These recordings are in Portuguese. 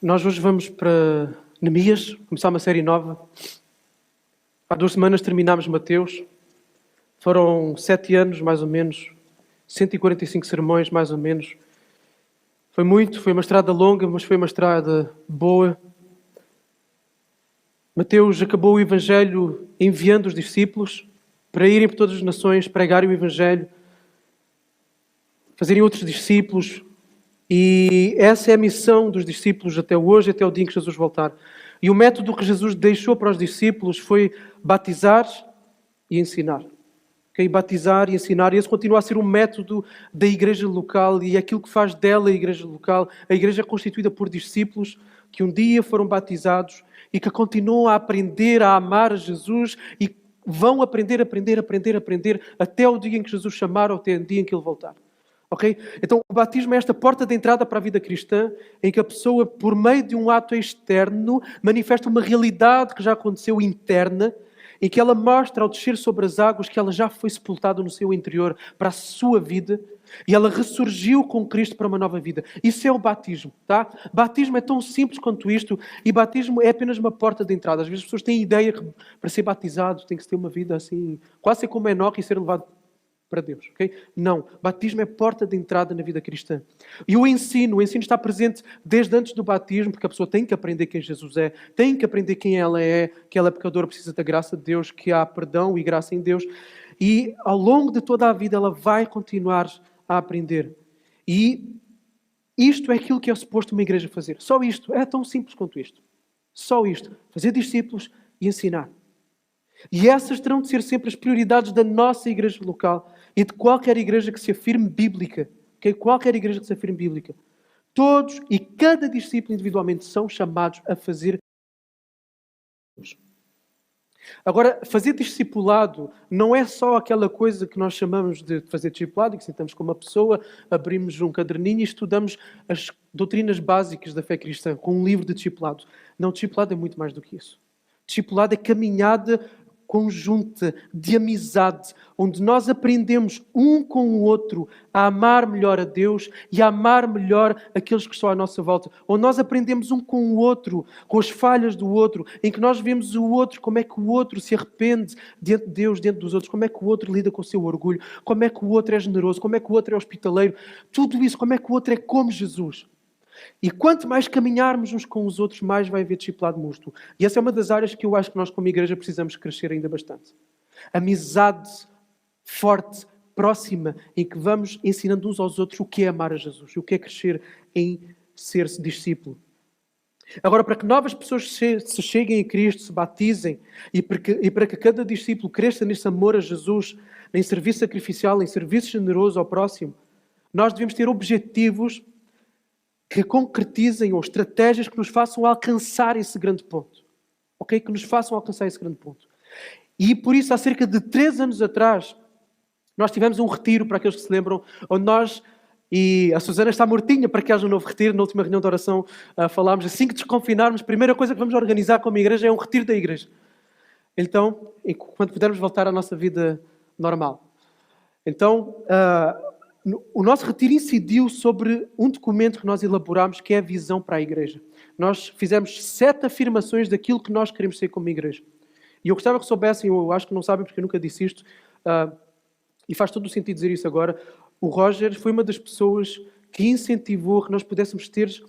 Nós hoje vamos para Neemias, começar uma série nova. Há 2 semanas terminámos Mateus. Foram 7 anos, mais ou menos. 145 sermões, mais ou menos. Foi uma estrada longa, mas foi uma estrada boa. Mateus acabou o Evangelho enviando os discípulos para irem por todas as nações, pregarem o Evangelho, fazerem outros discípulos. E essa é a missão dos discípulos até hoje, até o dia em que Jesus voltar. E o método que Jesus deixou para os discípulos foi batizar e ensinar. Okay? Batizar e ensinar. E esse continua a ser o método da igreja local e aquilo que faz dela a igreja local. A igreja é constituída por discípulos que um dia foram batizados e que continuam a aprender a amar a Jesus e vão aprender até o dia em que Jesus chamar ou até o dia em que Ele voltar. Okay? Então, o batismo é esta porta de entrada para a vida cristã, em que a pessoa, por meio de um ato externo, manifesta uma realidade que já aconteceu interna, em que ela mostra, ao descer sobre as águas, que ela já foi sepultada no seu interior para a sua vida, e ela ressurgiu com Cristo para uma nova vida. Isso é o batismo, tá? Batismo é tão simples quanto isto, e batismo é apenas uma porta de entrada. Às vezes as pessoas têm a ideia que para ser batizado tem que ter uma vida assim, quase ser como Enoque e ser levado para Deus, ok? Não. Batismo é porta de entrada na vida cristã. E o ensino está presente desde antes do batismo, porque a pessoa tem que aprender quem Jesus é, tem que aprender quem ela é, que ela é pecadora, precisa da graça de Deus, que há perdão e graça em Deus. E ao longo de toda a vida ela vai continuar a aprender. E isto é aquilo que é suposto uma igreja fazer. Só isto. É tão simples quanto isto. Só isto. Fazer discípulos e ensinar. E essas terão de ser sempre as prioridades da nossa igreja local e de qualquer igreja que se afirme bíblica. Okay? Qualquer igreja que se afirme bíblica. Todos e cada discípulo individualmente são chamados a fazer. Agora, fazer discipulado não é só aquela coisa que nós chamamos de fazer discipulado, e que sentamos com uma pessoa, abrimos um caderninho e estudamos as doutrinas básicas da fé cristã com um livro de discipulado. Não, discipulado é muito mais do que isso. Discipulado é caminhada conjunta, de amizade, onde nós aprendemos um com o outro a amar melhor a Deus e a amar melhor aqueles que estão à nossa volta. Onde nós aprendemos um com o outro, com as falhas do outro, em que nós vemos o outro, como é que o outro se arrepende diante de Deus, diante dos outros, como é que o outro lida com o seu orgulho, como é que o outro é generoso, como é que o outro é hospitaleiro. Tudo isso, como é que o outro é como Jesus. E quanto mais caminharmos uns com os outros, mais vai haver discipulado mútuo. E essa é uma das áreas que eu acho que nós como igreja precisamos crescer ainda bastante. Amizade forte, próxima, em que vamos ensinando uns aos outros o que é amar a Jesus e o que é crescer em ser discípulo. Agora, para que novas pessoas se cheguem a Cristo, se batizem, e para que cada discípulo cresça nesse amor a Jesus, em serviço sacrificial, em serviço generoso ao próximo, nós devemos ter objetivos que concretizem ou estratégias que nos façam alcançar esse grande ponto. Ok? Que nos façam alcançar esse grande ponto. E por isso, há cerca de 3 anos atrás, nós tivemos um retiro, para aqueles que se lembram, onde nós, e a Susana está mortinha para que haja um novo retiro, na última reunião de oração falámos, assim que desconfinarmos, a primeira coisa que vamos organizar como igreja é um retiro da igreja. Então, quando pudermos voltar à nossa vida normal. Então, o nosso retiro incidiu sobre um documento que nós elaborámos, que é a visão para a igreja. Nós fizemos 7 afirmações daquilo que nós queremos ser como igreja. E eu gostava que soubessem, eu acho que não sabem porque eu nunca disse isto, e faz todo o sentido dizer isso agora, o Roger foi uma das pessoas que incentivou que nós pudéssemos ter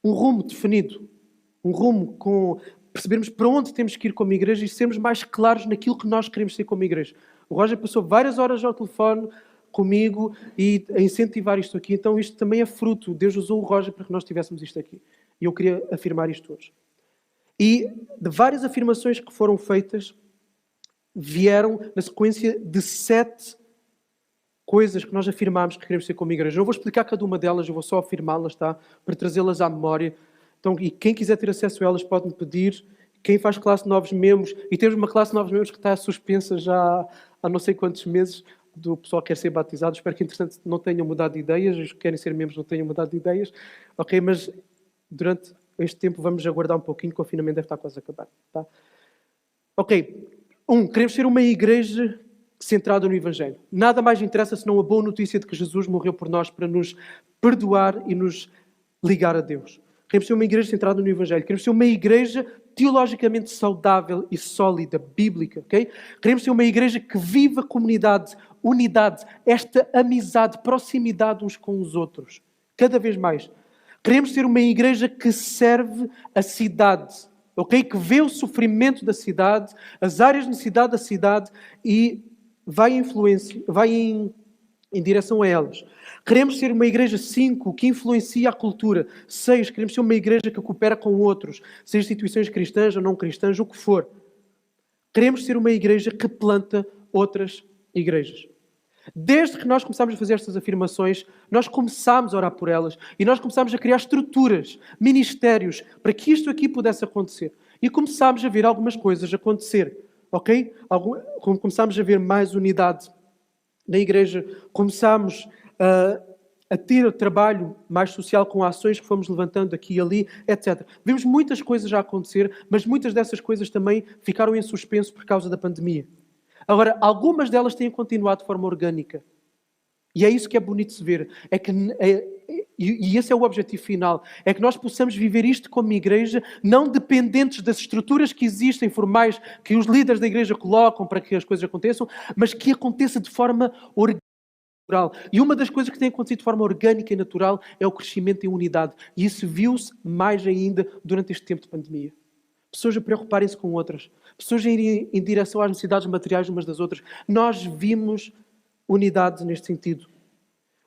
um rumo definido. Um rumo com percebermos para onde temos que ir como igreja e sermos mais claros naquilo que nós queremos ser como igreja. O Roger passou várias horas ao telefone comigo e a incentivar isto aqui. Então isto também é fruto. Deus usou o Roger para que nós tivéssemos isto aqui. E eu queria afirmar isto hoje. E de várias afirmações que foram feitas, vieram na sequência de 7 coisas que nós afirmámos que queremos ser como igreja. Não vou explicar cada uma delas, eu vou só afirmá-las, tá? Para trazê-las à memória. Então, e quem quiser ter acesso a elas pode-me pedir. Quem faz classe de novos membros, e temos uma classe de novos membros que está suspensa já há não sei quantos meses, do pessoal que quer ser batizado. Espero que, entretanto, não tenham mudado de ideias. Os que querem ser membros não tenham mudado de ideias. Ok, mas durante este tempo vamos aguardar um pouquinho. O confinamento deve estar quase a acabar. Tá? Ok. Queremos ser uma igreja centrada no Evangelho. Nada mais interessa senão a boa notícia de que Jesus morreu por nós para nos perdoar e nos ligar a Deus. Queremos ser uma igreja centrada no Evangelho. Queremos ser uma igreja teologicamente saudável e sólida, bíblica. Okay? Queremos ser uma igreja que viva comunidade, unidade, esta amizade, proximidade uns com os outros. Cada vez mais. Queremos ser uma igreja que serve a cidade. Okay? Que vê o sofrimento da cidade, as áreas de necessidade da cidade e vai em direção a elas. Queremos ser uma igreja 5 que influencia a cultura. 6, queremos ser uma igreja que coopera com outros, seja instituições cristãs ou não cristãs, o que for. Queremos ser uma igreja que planta outras igrejas. Desde que nós começámos a fazer estas afirmações, nós começámos a orar por elas e nós começámos a criar estruturas, ministérios, para que isto aqui pudesse acontecer. E começámos a ver algumas coisas acontecer, ok? Começámos a ver mais unidade na igreja, começámos a ter trabalho mais social com ações que fomos levantando aqui e ali, etc. Vimos muitas coisas a acontecer, mas muitas dessas coisas também ficaram em suspenso por causa da pandemia. Agora, algumas delas têm continuado de forma orgânica. E é isso que é bonito de se ver. E esse é o objetivo final. É que nós possamos viver isto como igreja, não dependentes das estruturas que existem, formais, que os líderes da igreja colocam para que as coisas aconteçam, mas que aconteça de forma orgânica e natural. E uma das coisas que tem acontecido de forma orgânica e natural é o crescimento em unidade. E isso viu-se mais ainda durante este tempo de pandemia. Pessoas a preocuparem-se com outras. Pessoas a irem em direção às necessidades materiais umas das outras. Nós vimos unidade neste sentido.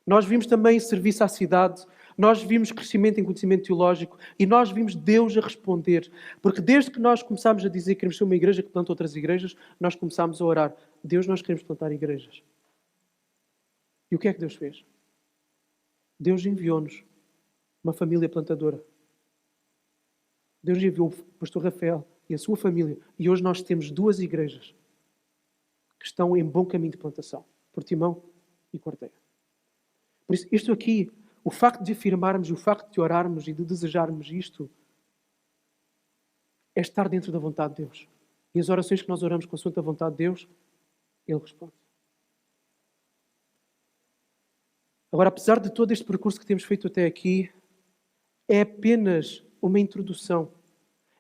Nós vimos também serviço à cidade. Nós vimos crescimento em conhecimento teológico. E nós vimos Deus a responder. Porque desde que nós começámos a dizer que queremos ser uma igreja que planta outras igrejas, nós começámos a orar. Deus, nós queremos plantar igrejas. E o que é que Deus fez? Deus enviou-nos uma família plantadora. Deus enviou o pastor Rafael e a sua família. E hoje nós temos 2 igrejas que estão em bom caminho de plantação. Portimão e Quarteira. Por isso, isto aqui, o facto de afirmarmos, o facto de orarmos e de desejarmos isto, é estar dentro da vontade de Deus. E as orações que nós oramos com a santa vontade de Deus, Ele responde. Agora, apesar de todo este percurso que temos feito até aqui, é apenas uma introdução.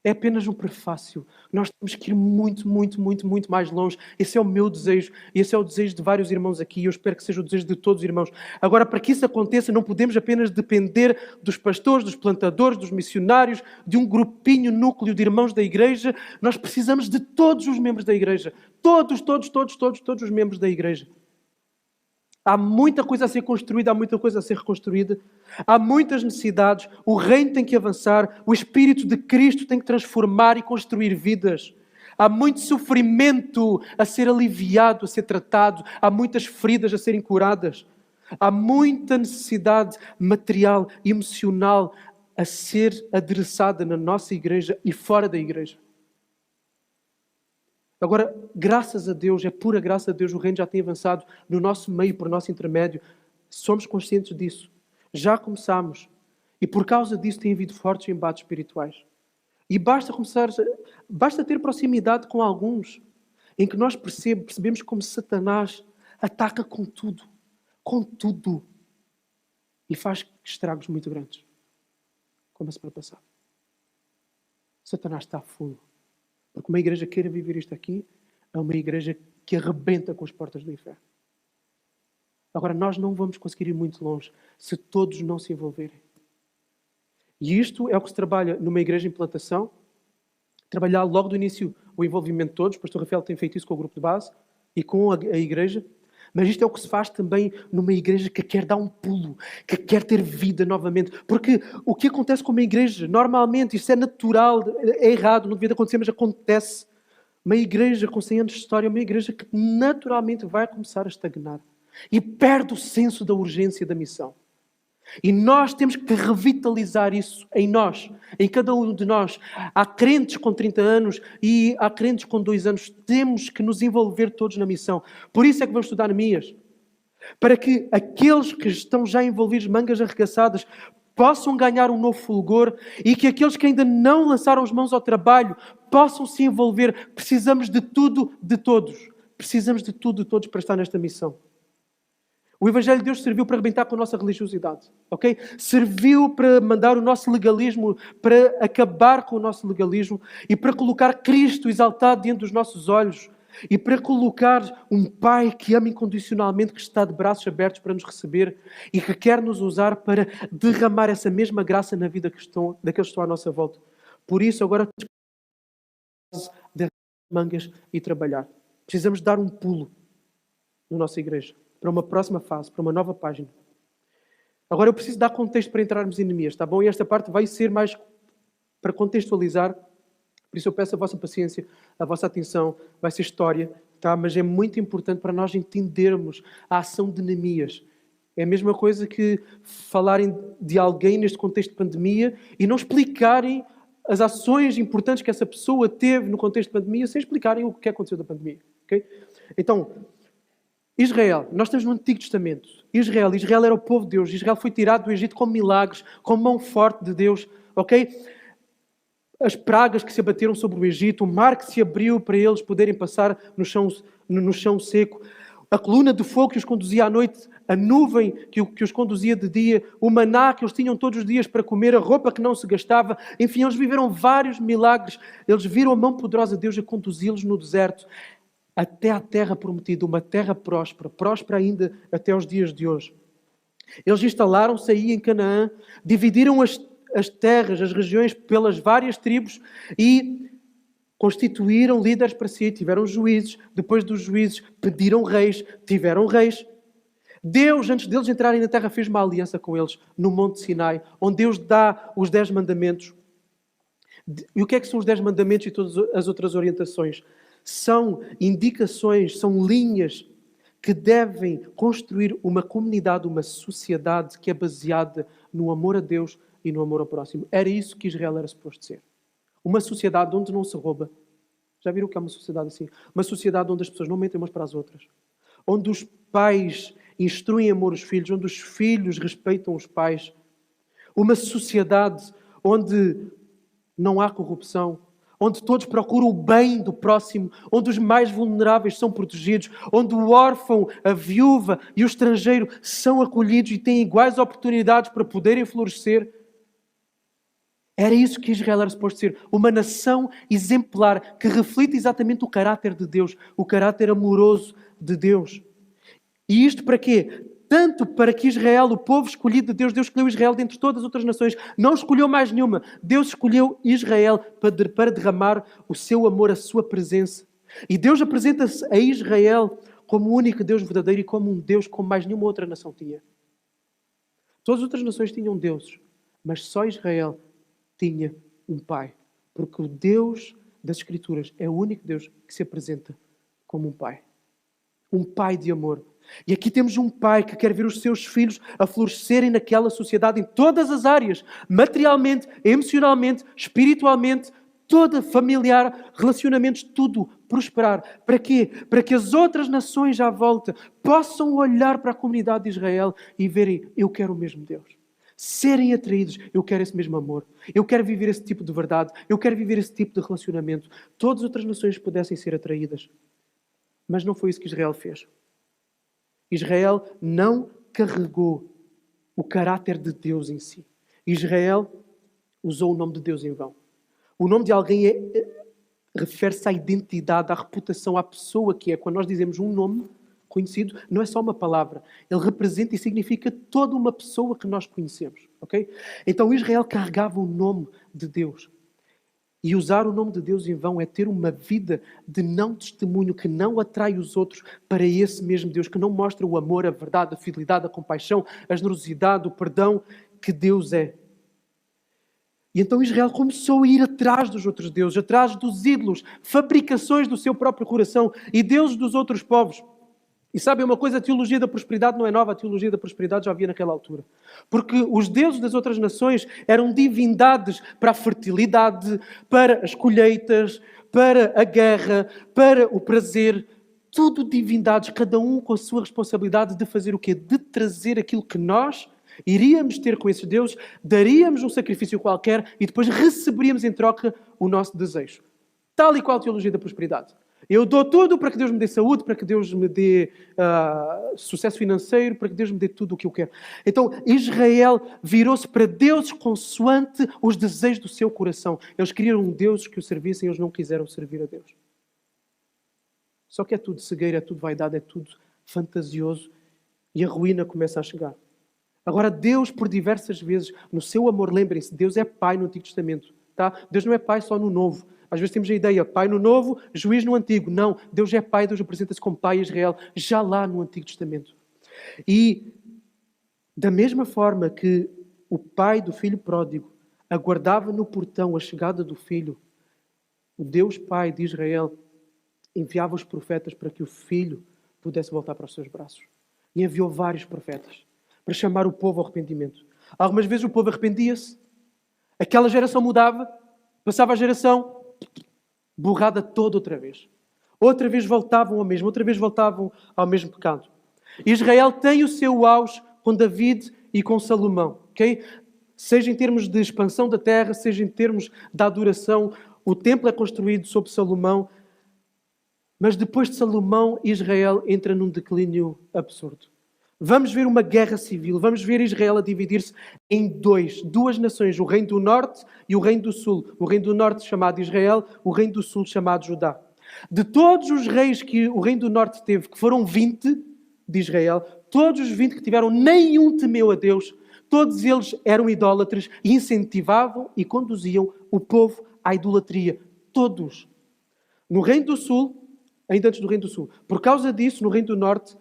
É apenas um prefácio. Nós temos que ir muito, muito, muito, muito mais longe. Esse é o meu desejo. E esse é o desejo de vários irmãos aqui. E eu espero que seja o desejo de todos os irmãos. Agora, para que isso aconteça, não podemos apenas depender dos pastores, dos plantadores, dos missionários, de um grupinho, núcleo de irmãos da igreja. Nós precisamos de todos os membros da igreja. Todos os membros da igreja. Há muita coisa a ser construída, há muita coisa a ser reconstruída. Há muitas necessidades. O reino tem que avançar. O Espírito de Cristo tem que transformar e construir vidas. Há muito sofrimento a ser aliviado, a ser tratado. Há muitas feridas a serem curadas. Há muita necessidade material e emocional a ser adereçada na nossa igreja e fora da igreja. Agora, graças a Deus, é pura graça de Deus, o reino já tem avançado no nosso meio, por nosso intermédio. Somos conscientes disso. Já começámos. E por causa disso tem havido fortes embates espirituais. E basta ter proximidade com alguns, em que nós percebemos como Satanás ataca com tudo. Com tudo. E faz estragos muito grandes. Como a semana passada. Satanás está a fundo. Porque uma igreja queira viver isto aqui, é uma igreja que arrebenta com as portas do inferno. Agora, nós não vamos conseguir ir muito longe se todos não se envolverem. E isto é o que se trabalha numa igreja em plantação. Trabalhar logo do início o envolvimento de todos. O pastor Rafael tem feito isso com o grupo de base e com a igreja. Mas isto é o que se faz também numa igreja que quer dar um pulo, que quer ter vida novamente. Porque o que acontece com uma igreja, normalmente, isso é natural, é errado, não devia acontecer, mas acontece. Uma igreja com 100 anos de história é uma igreja que naturalmente vai começar a estagnar. E perde o senso da urgência da missão. E nós temos que revitalizar isso em nós, em cada um de nós. Há crentes com 30 anos e há crentes com 2 anos. Temos que nos envolver todos na missão. Por isso é que vamos estudar Neemias. Para que aqueles que estão já envolvidos, mangas arregaçadas, possam ganhar um novo fulgor e que aqueles que ainda não lançaram as mãos ao trabalho possam se envolver. Precisamos de tudo, de todos. Precisamos de tudo, de todos para estar nesta missão. O Evangelho de Deus serviu para arrebentar com a nossa religiosidade, ok? Serviu para mandar o nosso legalismo, para acabar com o nosso legalismo e para colocar Cristo exaltado diante dos nossos olhos e para colocar um Pai que ama incondicionalmente, que está de braços abertos para nos receber e que quer nos usar para derramar essa mesma graça na vida daqueles que estão à nossa volta. Por isso, agora precisamos de mangas e trabalhar. Precisamos dar um pulo na nossa igreja, para uma próxima fase, para uma nova página. Agora eu preciso dar contexto para entrarmos em Neemias, está bom? E esta parte vai ser mais para contextualizar, por isso eu peço a vossa paciência, a vossa atenção, vai ser história, tá? Mas é muito importante para nós entendermos a ação de Neemias. É a mesma coisa que falarem de alguém neste contexto de pandemia e não explicarem as ações importantes que essa pessoa teve no contexto de pandemia sem explicarem o que aconteceu da pandemia. Okay? Então, Israel, nós estamos no Antigo Testamento. Israel era o povo de Deus. Israel foi tirado do Egito com milagres, com mão forte de Deus. Ok? As pragas que se abateram sobre o Egito, o mar que se abriu para eles poderem passar no chão seco, a coluna de fogo que os conduzia à noite, a nuvem que os conduzia de dia, o maná que eles tinham todos os dias para comer, a roupa que não se gastava. Enfim, eles viveram vários milagres. Eles viram a mão poderosa de Deus a conduzi-los no deserto até à terra prometida, uma terra próspera ainda até os dias de hoje. Eles instalaram-se aí em Canaã, dividiram as terras, as regiões pelas várias tribos e constituíram líderes para si, tiveram juízes, depois dos juízes pediram reis, tiveram reis. Deus, antes deles entrarem na terra, fez uma aliança com eles no Monte Sinai, onde Deus dá os 10 mandamentos. E o que é que são os 10 mandamentos e todas as outras orientações? São indicações, são linhas que devem construir uma comunidade, uma sociedade que é baseada no amor a Deus e no amor ao próximo. Era isso que Israel era suposto ser. Uma sociedade onde não se rouba. Já viram o que é uma sociedade assim? Uma sociedade onde as pessoas não mentem umas para as outras. Onde os pais instruem amor os filhos, onde os filhos respeitam os pais. Uma sociedade onde não há corrupção, onde todos procuram o bem do próximo, onde os mais vulneráveis são protegidos, onde o órfão, a viúva e o estrangeiro são acolhidos e têm iguais oportunidades para poderem florescer. Era isso que Israel era suposto ser. Uma nação exemplar que reflete exatamente o caráter de Deus, o caráter amoroso de Deus. E isto para quê? Tanto para que Israel, o povo escolhido de Deus, Deus escolheu Israel dentre todas as outras nações, não escolheu mais nenhuma. Deus escolheu Israel para derramar o seu amor, a sua presença. E Deus apresenta-se a Israel como o único Deus verdadeiro e como um Deus como mais nenhuma outra nação tinha. Todas as outras nações tinham deuses, mas só Israel tinha um pai. Porque o Deus das Escrituras é o único Deus que se apresenta como um pai. Um pai de amor. E aqui temos um pai que quer ver os seus filhos a florescerem naquela sociedade em todas as áreas. Materialmente, emocionalmente, espiritualmente, toda familiar, relacionamentos, tudo prosperar. Para quê? Para que as outras nações à volta possam olhar para a comunidade de Israel e verem, eu quero o mesmo Deus. Serem atraídos, eu quero esse mesmo amor. Eu quero viver esse tipo de verdade. Eu quero viver esse tipo de relacionamento. Todas as outras nações pudessem ser atraídas. Mas não foi isso que Israel fez. Israel não carregou o caráter de Deus em si. Israel usou o nome de Deus em vão. O nome de alguém refere-se à identidade, à reputação, à pessoa que é. Quando nós dizemos um nome conhecido, não é só uma palavra. Ele representa e significa toda uma pessoa que nós conhecemos. Okay? Então Israel carregava o nome de Deus. E usar o nome de Deus em vão é ter uma vida de não testemunho, que não atrai os outros para esse mesmo Deus, que não mostra o amor, a verdade, a fidelidade, a compaixão, a generosidade, o perdão que Deus é. E então Israel começou a ir atrás dos outros deuses, atrás dos ídolos, fabricações do seu próprio coração e deuses dos outros povos. E sabem uma coisa? A teologia da prosperidade não é nova, a teologia da prosperidade já havia naquela altura. Porque os deuses das outras nações eram divindades para a fertilidade, para as colheitas, para a guerra, para o prazer. Tudo divindades, cada um com a sua responsabilidade de fazer o quê? De trazer aquilo que nós iríamos ter com esses deuses, daríamos um sacrifício qualquer e depois receberíamos em troca o nosso desejo. Tal e qual a teologia da prosperidade. Eu dou tudo para que Deus me dê saúde, para que Deus me dê sucesso financeiro, para que Deus me dê tudo o que eu quero. Então, Israel virou-se para Deus consoante os desejos do seu coração. Eles queriam um Deus que o servissem, eles não quiseram servir a Deus. Só que é tudo cegueira, é tudo vaidade, é tudo fantasioso e a ruína começa a chegar. Agora, Deus, por diversas vezes, no seu amor, lembrem-se, Deus é Pai no Antigo Testamento. Tá? Deus não é Pai só no Novo. Às vezes temos a ideia, Pai no Novo, Juiz no Antigo. Não, Deus é Pai, Deus apresenta-se como Pai Israel, já lá no Antigo Testamento. E, da mesma forma que o pai do filho pródigo aguardava no portão a chegada do filho, o Deus Pai de Israel enviava os profetas para que o filho pudesse voltar para os seus braços. E enviou vários profetas para chamar o povo ao arrependimento. Algumas vezes o povo arrependia-se, aquela geração mudava, passava a geração, borrada toda outra vez. Outra vez voltavam ao mesmo, outra vez voltavam ao mesmo pecado. Israel tem o seu auge com David e com Salomão, ok? Seja em termos de expansão da terra, seja em termos da adoração, o templo é construído sob Salomão, mas depois de Salomão, Israel entra num declínio absurdo. Vamos ver uma guerra civil, vamos ver Israel a dividir-se em duas nações, o reino do norte e o reino do sul. O reino do norte chamado Israel, o reino do sul chamado Judá. De todos os reis que o reino do norte teve, que foram 20 de Israel, todos os 20 que tiveram, nenhum temeu a Deus. Todos eles eram idólatras e incentivavam e conduziam o povo à idolatria. Todos. No reino do sul, ainda antes do reino do sul, por causa disso, no reino do norte,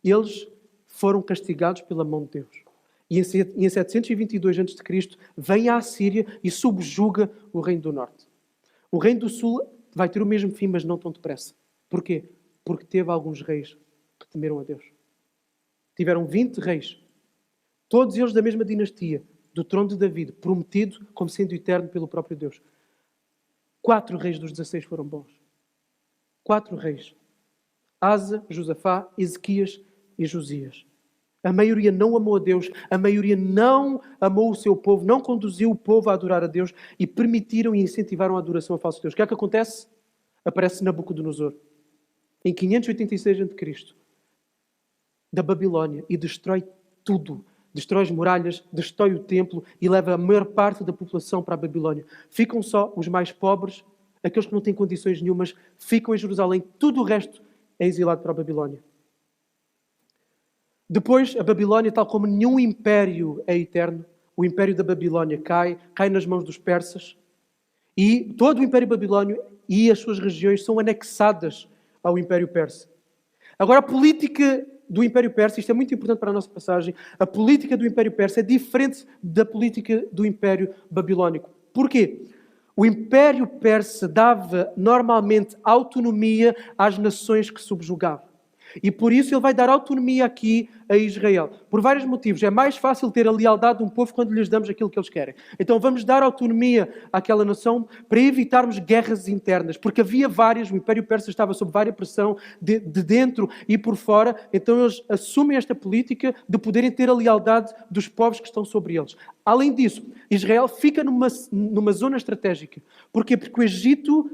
eles foram castigados pela mão de Deus. E em 722 a.C. vem a Assíria e subjuga o reino do norte. O reino do sul vai ter o mesmo fim, mas não tão depressa. Porquê? Porque teve alguns reis que temeram a Deus. Tiveram 20 reis, todos eles da mesma dinastia, do trono de David, prometido como sendo eterno pelo próprio Deus. 4 reis dos 16 foram bons. 4 reis. Asa, Josafá, Ezequias e Josias. A maioria não amou a Deus, a maioria não amou o seu povo, não conduziu o povo a adorar a Deus e permitiram e incentivaram a adoração a falsos deuses. O que é que acontece? Aparece Nabucodonosor, em 586 a.C., da Babilónia, e destrói tudo. Destrói as muralhas, destrói o templo e leva a maior parte da população para a Babilónia. Ficam só os mais pobres, aqueles que não têm condições nenhumas, ficam em Jerusalém. Tudo o resto é exilado para a Babilónia. Depois, a Babilónia, tal como nenhum império é eterno, o império da Babilónia cai nas mãos dos persas, e todo o império babilónio e as suas regiões são anexadas ao império persa. Agora, a política do império persa, isto é muito importante para a nossa passagem, a política do império persa é diferente da política do império babilónico. Porquê? O império persa dava normalmente autonomia às nações que subjugava. E por isso ele vai dar autonomia aqui a Israel. Por vários motivos. É mais fácil ter a lealdade de um povo quando lhes damos aquilo que eles querem. Então vamos dar autonomia àquela nação para evitarmos guerras internas. Porque havia várias, o Império Persa estava sob várias pressão de dentro e por fora. Então eles assumem esta política de poderem ter a lealdade dos povos que estão sobre eles. Além disso, Israel fica numa zona estratégica. Porquê? Porque o Egito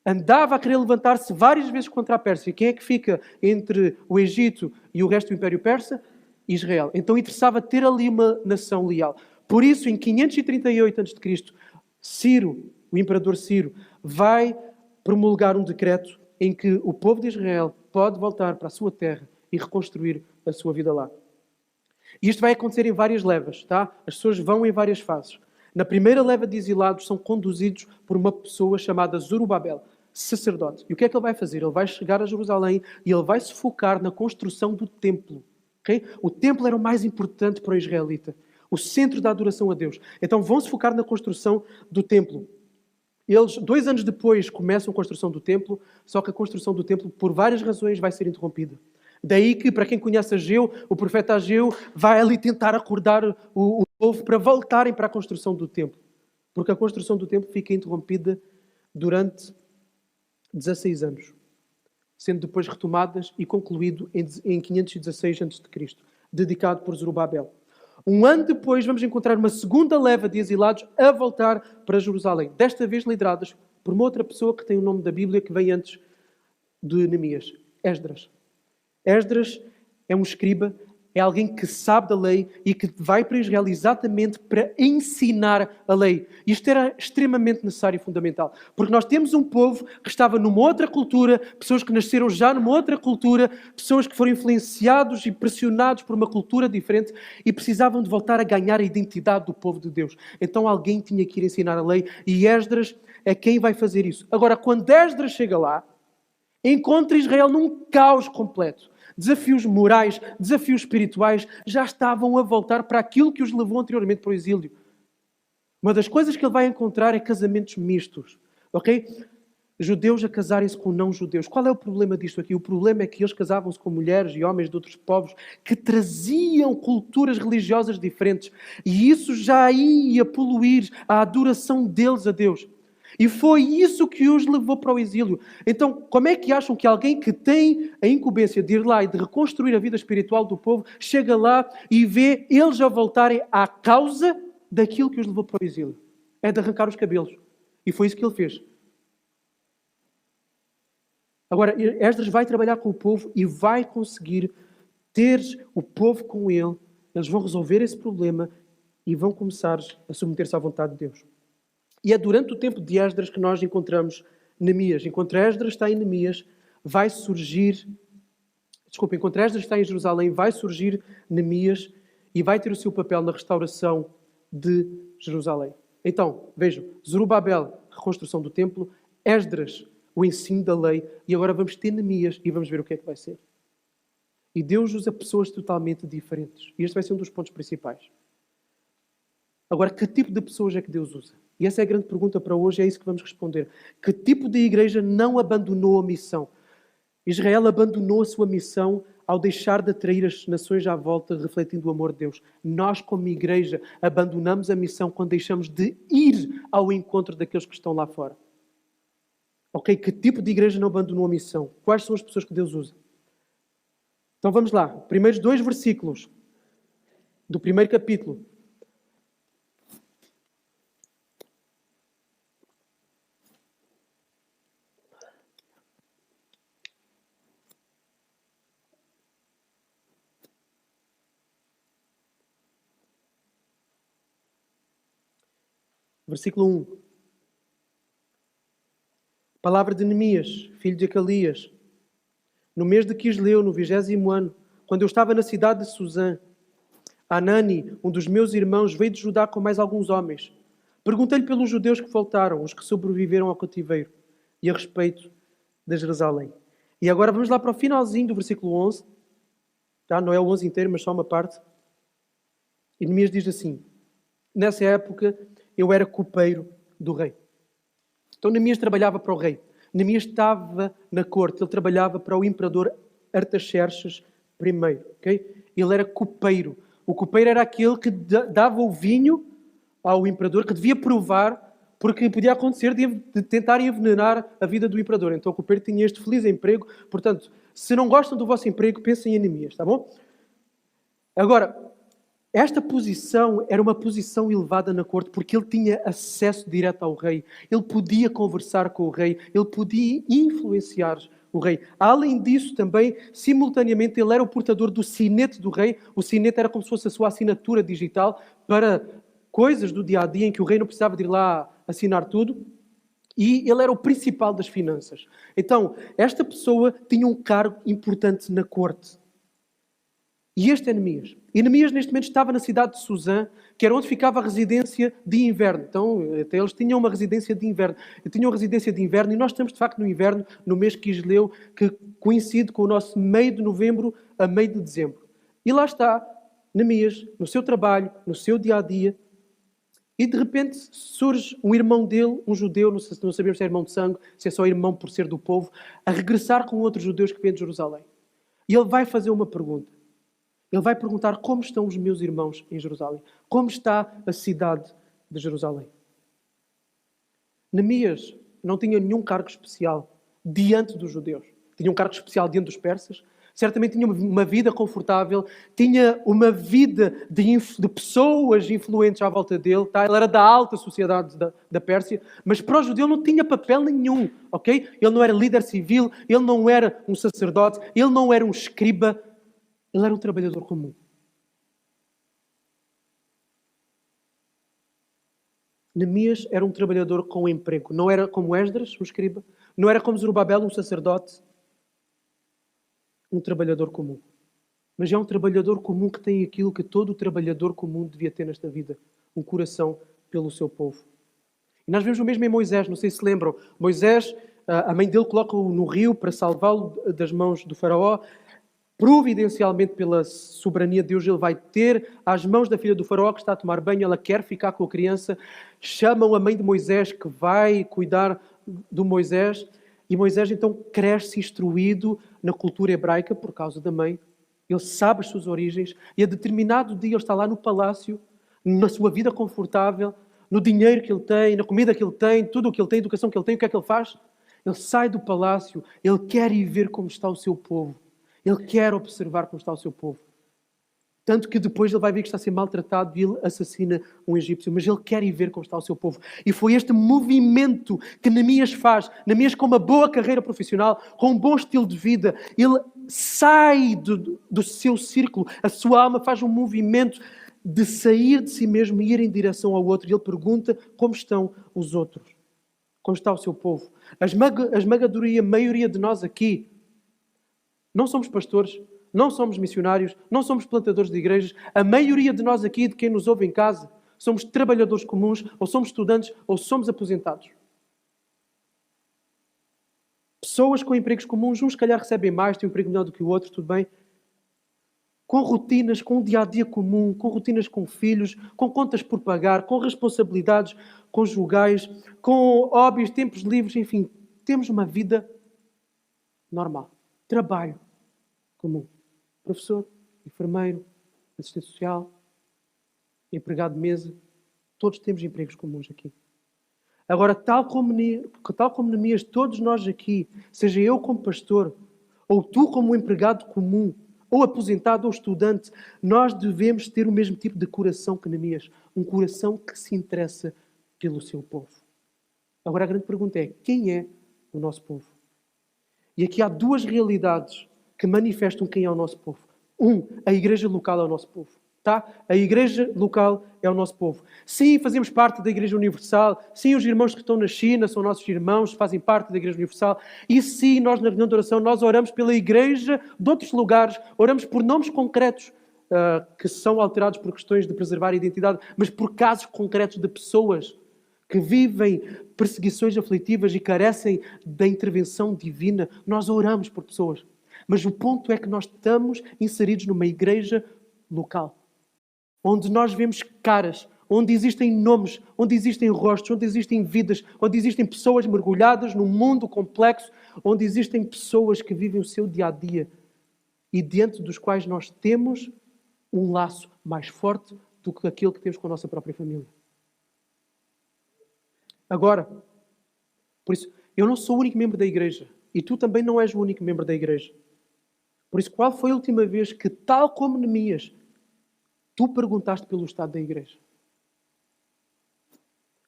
andava a querer levantar-se várias vezes contra a Pérsia. Quem é que fica entre o Egito e o resto do Império Persa? Israel. Então interessava ter ali uma nação leal. Por isso, em 538 a.C., Ciro, o imperador Ciro, vai promulgar um decreto em que o povo de Israel pode voltar para a sua terra e reconstruir a sua vida lá. E isto vai acontecer em várias levas, tá? As pessoas vão em várias fases. Na primeira leva de exilados são conduzidos por uma pessoa chamada Zorobabel, sacerdote. E o que é que ele vai fazer? Ele vai chegar a Jerusalém e ele vai se focar na construção do templo. Okay? O templo era o mais importante para o israelita. O centro da adoração a Deus. Então vão se focar na construção do templo. Eles, 2 anos depois, começam a construção do templo, só que a construção do templo, por várias razões, vai ser interrompida. Daí que, para quem conhece Ageu, o profeta Ageu vai ali tentar acordar o povo para voltarem para a construção do templo. Porque a construção do templo fica interrompida durante 16 anos, sendo depois retomadas e concluído em 516 a.C., dedicado por Zorobabel. 1 ano depois vamos encontrar uma segunda leva de exilados a voltar para Jerusalém, desta vez lideradas por uma outra pessoa que tem o nome da Bíblia que vem antes de Neemias? Esdras. Esdras é um escriba, é alguém que sabe da lei e que vai para Israel exatamente para ensinar a lei. Isto era extremamente necessário e fundamental. Porque nós temos um povo que estava numa outra cultura, pessoas que nasceram já numa outra cultura, pessoas que foram influenciados e pressionados por uma cultura diferente e precisavam de voltar a ganhar a identidade do povo de Deus. Então alguém tinha que ir ensinar a lei e Esdras é quem vai fazer isso. Agora, quando Esdras chega lá, encontra Israel num caos completo. Desafios morais, desafios espirituais já estavam a voltar para aquilo que os levou anteriormente para o exílio. Uma das coisas que ele vai encontrar é casamentos mistos. Ok? Judeus a casarem-se com não-judeus. Qual é o problema disto aqui? O problema é que eles casavam-se com mulheres e homens de outros povos que traziam culturas religiosas diferentes. E isso já ia poluir a adoração deles a Deus. E foi isso que os levou para o exílio. Então, como é que acham que alguém que tem a incumbência de ir lá e de reconstruir a vida espiritual do povo, chega lá e vê eles a voltarem à causa daquilo que os levou para o exílio? É de arrancar os cabelos. E foi isso que ele fez. Agora, Esdras vai trabalhar com o povo e vai conseguir ter o povo com ele. Eles vão resolver esse problema e vão começar a submeter-se à vontade de Deus. E é durante o tempo de Esdras que nós encontramos Neemias. Enquanto Esdras está em Neemias, enquanto Esdras está em Jerusalém, vai surgir Neemias e vai ter o seu papel na restauração de Jerusalém. Então, vejam, Zorobabel, reconstrução do templo, Esdras, o ensino da lei, e agora vamos ter Neemias e vamos ver o que é que vai ser. E Deus usa pessoas totalmente diferentes. E este vai ser um dos pontos principais. Agora, que tipo de pessoas é que Deus usa? E essa é a grande pergunta para hoje, é isso que vamos responder. Que tipo de igreja não abandonou a missão? Israel abandonou a sua missão ao deixar de atrair as nações à volta, refletindo o amor de Deus. Nós, como igreja, abandonamos a missão quando deixamos de ir ao encontro daqueles que estão lá fora. Ok? Que tipo de igreja não abandonou a missão? Quais são as pessoas que Deus usa? Então vamos lá. Primeiros 2 versículos do primeiro capítulo. Versículo 1. Palavra de Neemias, filho de Acalias. No mês de Quisleu, no 20º ano, quando eu estava na cidade de Suzã, Anani, um dos meus irmãos, veio de Judá com mais alguns homens. Perguntei-lhe pelos judeus que faltaram, os que sobreviveram ao cativeiro, e a respeito de Jerusalém. E agora vamos lá para o finalzinho do versículo 11. Tá? Não é o 11 inteiro, mas só uma parte. E Neemias diz assim: nessa época eu era copeiro do rei. Então Neemias trabalhava para o rei. Neemias estava na corte, ele trabalhava para o imperador Artaxerxes I. Okay? Ele era copeiro. O copeiro era aquele que dava o vinho ao imperador, que devia provar, porque podia acontecer de tentar envenenar a vida do imperador. Então o copeiro tinha este feliz emprego. Portanto, se não gostam do vosso emprego, pensem em Neemias, está bom? Agora, esta posição era uma posição elevada na corte porque ele tinha acesso direto ao rei. Ele podia conversar com o rei, ele podia influenciar o rei. Além disso, também, simultaneamente, ele era o portador do sinete do rei. O sinete era como se fosse a sua assinatura digital para coisas do dia-a-dia em que o rei não precisava de ir lá assinar tudo. E ele era o principal das finanças. Então, esta pessoa tinha um cargo importante na corte. E este é Neemias. E Neemias, neste momento, estava na cidade de Suzã, que era onde ficava a residência de inverno. Então, até eles tinham uma residência de inverno. E nós estamos, de facto, no inverno, no mês Quisleu, que coincide com o nosso meio de novembro a meio de dezembro. E lá está Neemias, no seu trabalho, no seu dia-a-dia, e de repente surge um irmão dele, um judeu, não sabemos se é irmão de sangue, se é só irmão por ser do povo, a regressar com outros judeus que vêm de Jerusalém. E ele vai fazer uma pergunta. Ele vai perguntar como estão os meus irmãos em Jerusalém. Como está a cidade de Jerusalém? Neemias não tinha nenhum cargo especial diante dos judeus. Tinha um cargo especial diante dos persas, certamente tinha uma vida confortável, tinha uma vida de pessoas influentes à volta dele, tá? Ele era da alta sociedade da Pérsia, mas para o judeu não tinha papel nenhum, ok? Ele não era líder civil, ele não era um sacerdote, ele não era um escriba, ele era um trabalhador comum. Neemias era um trabalhador com emprego, não era como Esdras, um escriba, não era como Zorobabel, um sacerdote, um trabalhador comum. Mas é um trabalhador comum que tem aquilo que todo trabalhador comum devia ter nesta vida. Um coração pelo seu povo. E nós vemos o mesmo em Moisés, não sei se lembram. Moisés, a mãe dele coloca-o no rio para salvá-lo das mãos do faraó. Providencialmente, pela soberania de Deus, ele vai ter às mãos da filha do faraó que está a tomar banho. Ela quer ficar com a criança. Chamam a mãe de Moisés que vai cuidar do Moisés. E Moisés então cresce instruído na cultura hebraica por causa da mãe. Ele sabe as suas origens e a determinado dia ele está lá no palácio, na sua vida confortável, no dinheiro que ele tem, na comida que ele tem, tudo o que ele tem, a educação que ele tem, o que é que ele faz? Ele sai do palácio, ele quer ir ver como está o seu povo. Ele quer observar como está o seu povo. Tanto que depois ele vai ver que está a ser maltratado e ele assassina um egípcio. Mas ele quer ir ver como está o seu povo. E foi este movimento que Neemias faz. Neemias com uma boa carreira profissional, com um bom estilo de vida. Ele sai do seu círculo. A sua alma faz um movimento de sair de si mesmo e ir em direção ao outro. E ele pergunta como estão os outros. Como está o seu povo. A esmagadora maioria de nós aqui não somos pastores, não somos missionários, não somos plantadores de igrejas. A maioria de nós aqui, de quem nos ouve em casa, somos trabalhadores comuns, ou somos estudantes, ou somos aposentados. Pessoas com empregos comuns, uns se calhar recebem mais, têm um emprego melhor do que o outro, tudo bem. Com rotinas, com um dia-a-dia comum, com rotinas com filhos, com contas por pagar, com responsabilidades conjugais, com hobbies, tempos livres, enfim. Temos uma vida normal. Trabalho comum. Professor, enfermeiro, assistente social, empregado de mesa. Todos temos empregos comuns aqui. Agora, tal como Neemias, todos nós aqui, seja eu como pastor, ou tu como empregado comum, ou aposentado ou estudante, nós devemos ter o mesmo tipo de coração que Neemias. Um coração que se interessa pelo seu povo. Agora, a grande pergunta é, quem é o nosso povo? E aqui há duas realidades que manifestam quem é o nosso povo. A igreja local é o nosso povo. Tá? A igreja local é o nosso povo. Sim, fazemos parte da Igreja Universal. Sim, os irmãos que estão na China são nossos irmãos, fazem parte da Igreja Universal. E sim, nós na reunião de oração, nós oramos pela igreja de outros lugares. Oramos por nomes concretos que são alterados por questões de preservar a identidade, mas por casos concretos de pessoas que vivem perseguições aflitivas e carecem da intervenção divina. Nós oramos por pessoas. Mas o ponto é que nós estamos inseridos numa igreja local, onde nós vemos caras, onde existem nomes, onde existem rostos, onde existem vidas, onde existem pessoas mergulhadas num mundo complexo, onde existem pessoas que vivem o seu dia-a-dia e diante dos quais nós temos um laço mais forte do que aquele que temos com a nossa própria família. Agora, por isso, eu não sou o único membro da igreja e tu também não és o único membro da igreja. Por isso, qual foi a última vez que, tal como Neemias, tu perguntaste pelo estado da igreja?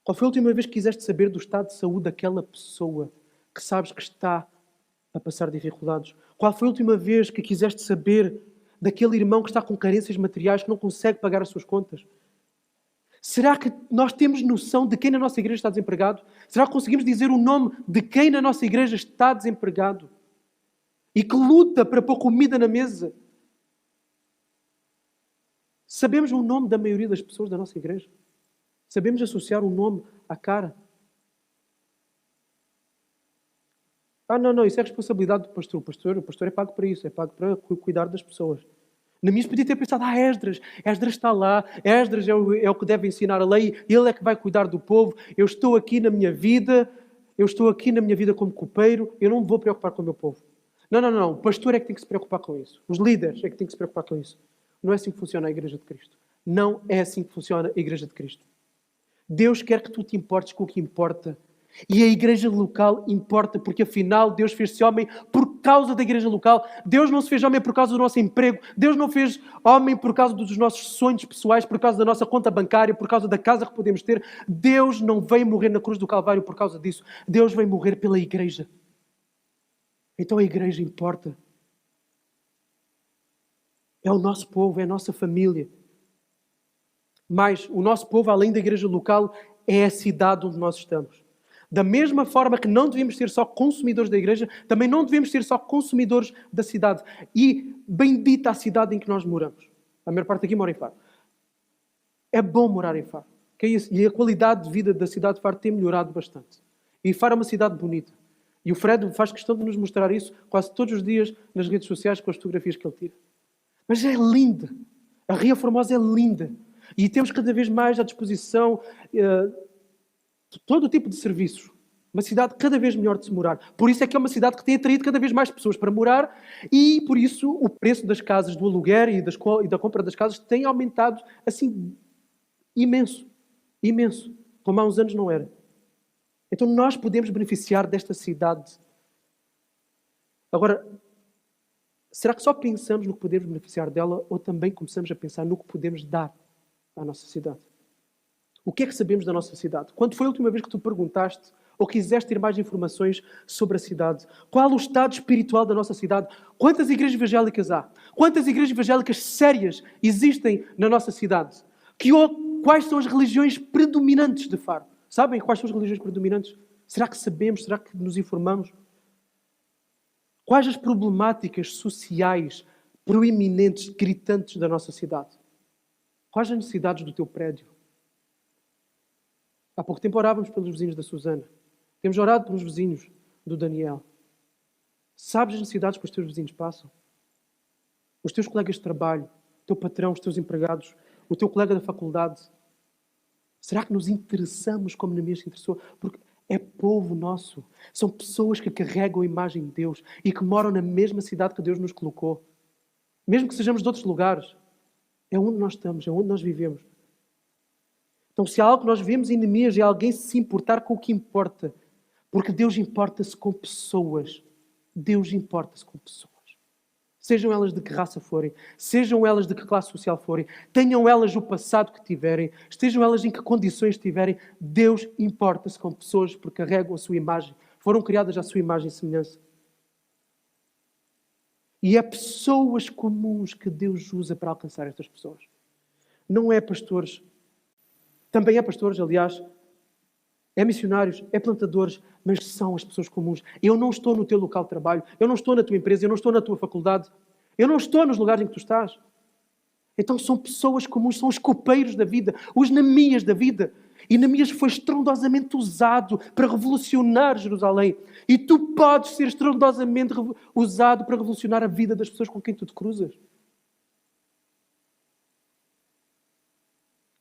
Qual foi a última vez que quiseste saber do estado de saúde daquela pessoa que sabes que está a passar dificuldades? Qual foi a última vez que quiseste saber daquele irmão que está com carências materiais, que não consegue pagar as suas contas? Será que nós temos noção de quem na nossa igreja está desempregado? Será que conseguimos dizer o nome de quem na nossa igreja está desempregado? E que luta para pôr comida na mesa? Sabemos o nome da maioria das pessoas da nossa igreja? Sabemos associar um nome à cara? Não, isso é responsabilidade do pastor. O pastor é pago para isso, é pago para cuidar das pessoas. Neemias podia ter pensado, Esdras está lá, Esdras é o que deve ensinar a lei, ele é que vai cuidar do povo, eu estou aqui na minha vida como copeiro, eu não me vou preocupar com o meu povo. Não, o pastor é que tem que se preocupar com isso. Os líderes é que têm que se preocupar com isso. Não é assim que funciona a Igreja de Cristo. Não é assim que funciona a Igreja de Cristo. Deus quer que tu te importes com o que importa. E a igreja local importa, porque afinal Deus fez-se homem por causa da igreja local. Deus não se fez homem por causa do nosso emprego. Deus não fez homem por causa dos nossos sonhos pessoais, por causa da nossa conta bancária, por causa da casa que podemos ter. Deus não veio morrer na cruz do Calvário por causa disso. Deus veio morrer pela igreja. Então a igreja importa. É o nosso povo, é a nossa família. Mas o nosso povo, além da igreja local, é a cidade onde nós estamos. Da mesma forma que não devemos ser só consumidores da igreja, também não devemos ser só consumidores da cidade. E bendita a cidade em que nós moramos. A maior parte aqui mora em Faro. É bom morar em Faro. Que é isso? E a qualidade de vida da cidade de Faro tem melhorado bastante. E Faro é uma cidade bonita. E o Fred faz questão de nos mostrar isso quase todos os dias nas redes sociais com as fotografias que ele tira. Mas é linda. A Ria Formosa é linda. E temos cada vez mais à disposição todo o tipo de serviços. Uma cidade cada vez melhor de se morar. Por isso é que é uma cidade que tem atraído cada vez mais pessoas para morar e, por isso, o preço das casas, do aluguer e da compra das casas tem aumentado, assim, imenso. Imenso. Como há uns anos não era. Então nós podemos beneficiar desta cidade. Agora, será que só pensamos no que podemos beneficiar dela ou também começamos a pensar no que podemos dar à nossa cidade? O que é que sabemos da nossa cidade? Quando foi a última vez que tu perguntaste ou quiseste ter mais informações sobre a cidade? Qual o estado espiritual da nossa cidade? Quantas igrejas evangélicas há? Quantas igrejas evangélicas sérias existem na nossa cidade? Quais são as religiões predominantes de Faro? Sabem quais são as religiões predominantes? Será que sabemos? Será que nos informamos? Quais as problemáticas sociais proeminentes, gritantes da nossa cidade? Quais as necessidades do teu prédio? Há pouco tempo orávamos pelos vizinhos da Susana. Temos orado pelos vizinhos do Daniel. Sabes as necessidades que os teus vizinhos passam? Os teus colegas de trabalho, o teu patrão, os teus empregados, o teu colega da faculdade. Será que nos interessamos como Neemias se interessou? Porque é povo nosso. São pessoas que carregam a imagem de Deus e que moram na mesma cidade que Deus nos colocou. Mesmo que sejamos de outros lugares. É onde nós estamos, é onde nós vivemos. Então, se há algo que nós vemos em Neemias, é alguém se importar com o que importa. Porque Deus importa-se com pessoas. Deus importa-se com pessoas. Sejam elas de que raça forem, sejam elas de que classe social forem, tenham elas o passado que tiverem, estejam elas em que condições estiverem, Deus importa-se com pessoas porque carregam a sua imagem. Foram criadas à sua imagem e semelhança. E é pessoas comuns que Deus usa para alcançar estas pessoas. Não é pastores. Também é pastores, aliás. É missionários, é plantadores, mas são as pessoas comuns. Eu não estou no teu local de trabalho, eu não estou na tua empresa, eu não estou na tua faculdade, eu não estou nos lugares em que tu estás. Então são pessoas comuns, são os copeiros da vida, os Neemias da vida. E Neemias foi estrondosamente usado para revolucionar Jerusalém. E tu podes ser estrondosamente usado para revolucionar a vida das pessoas com quem tu te cruzas.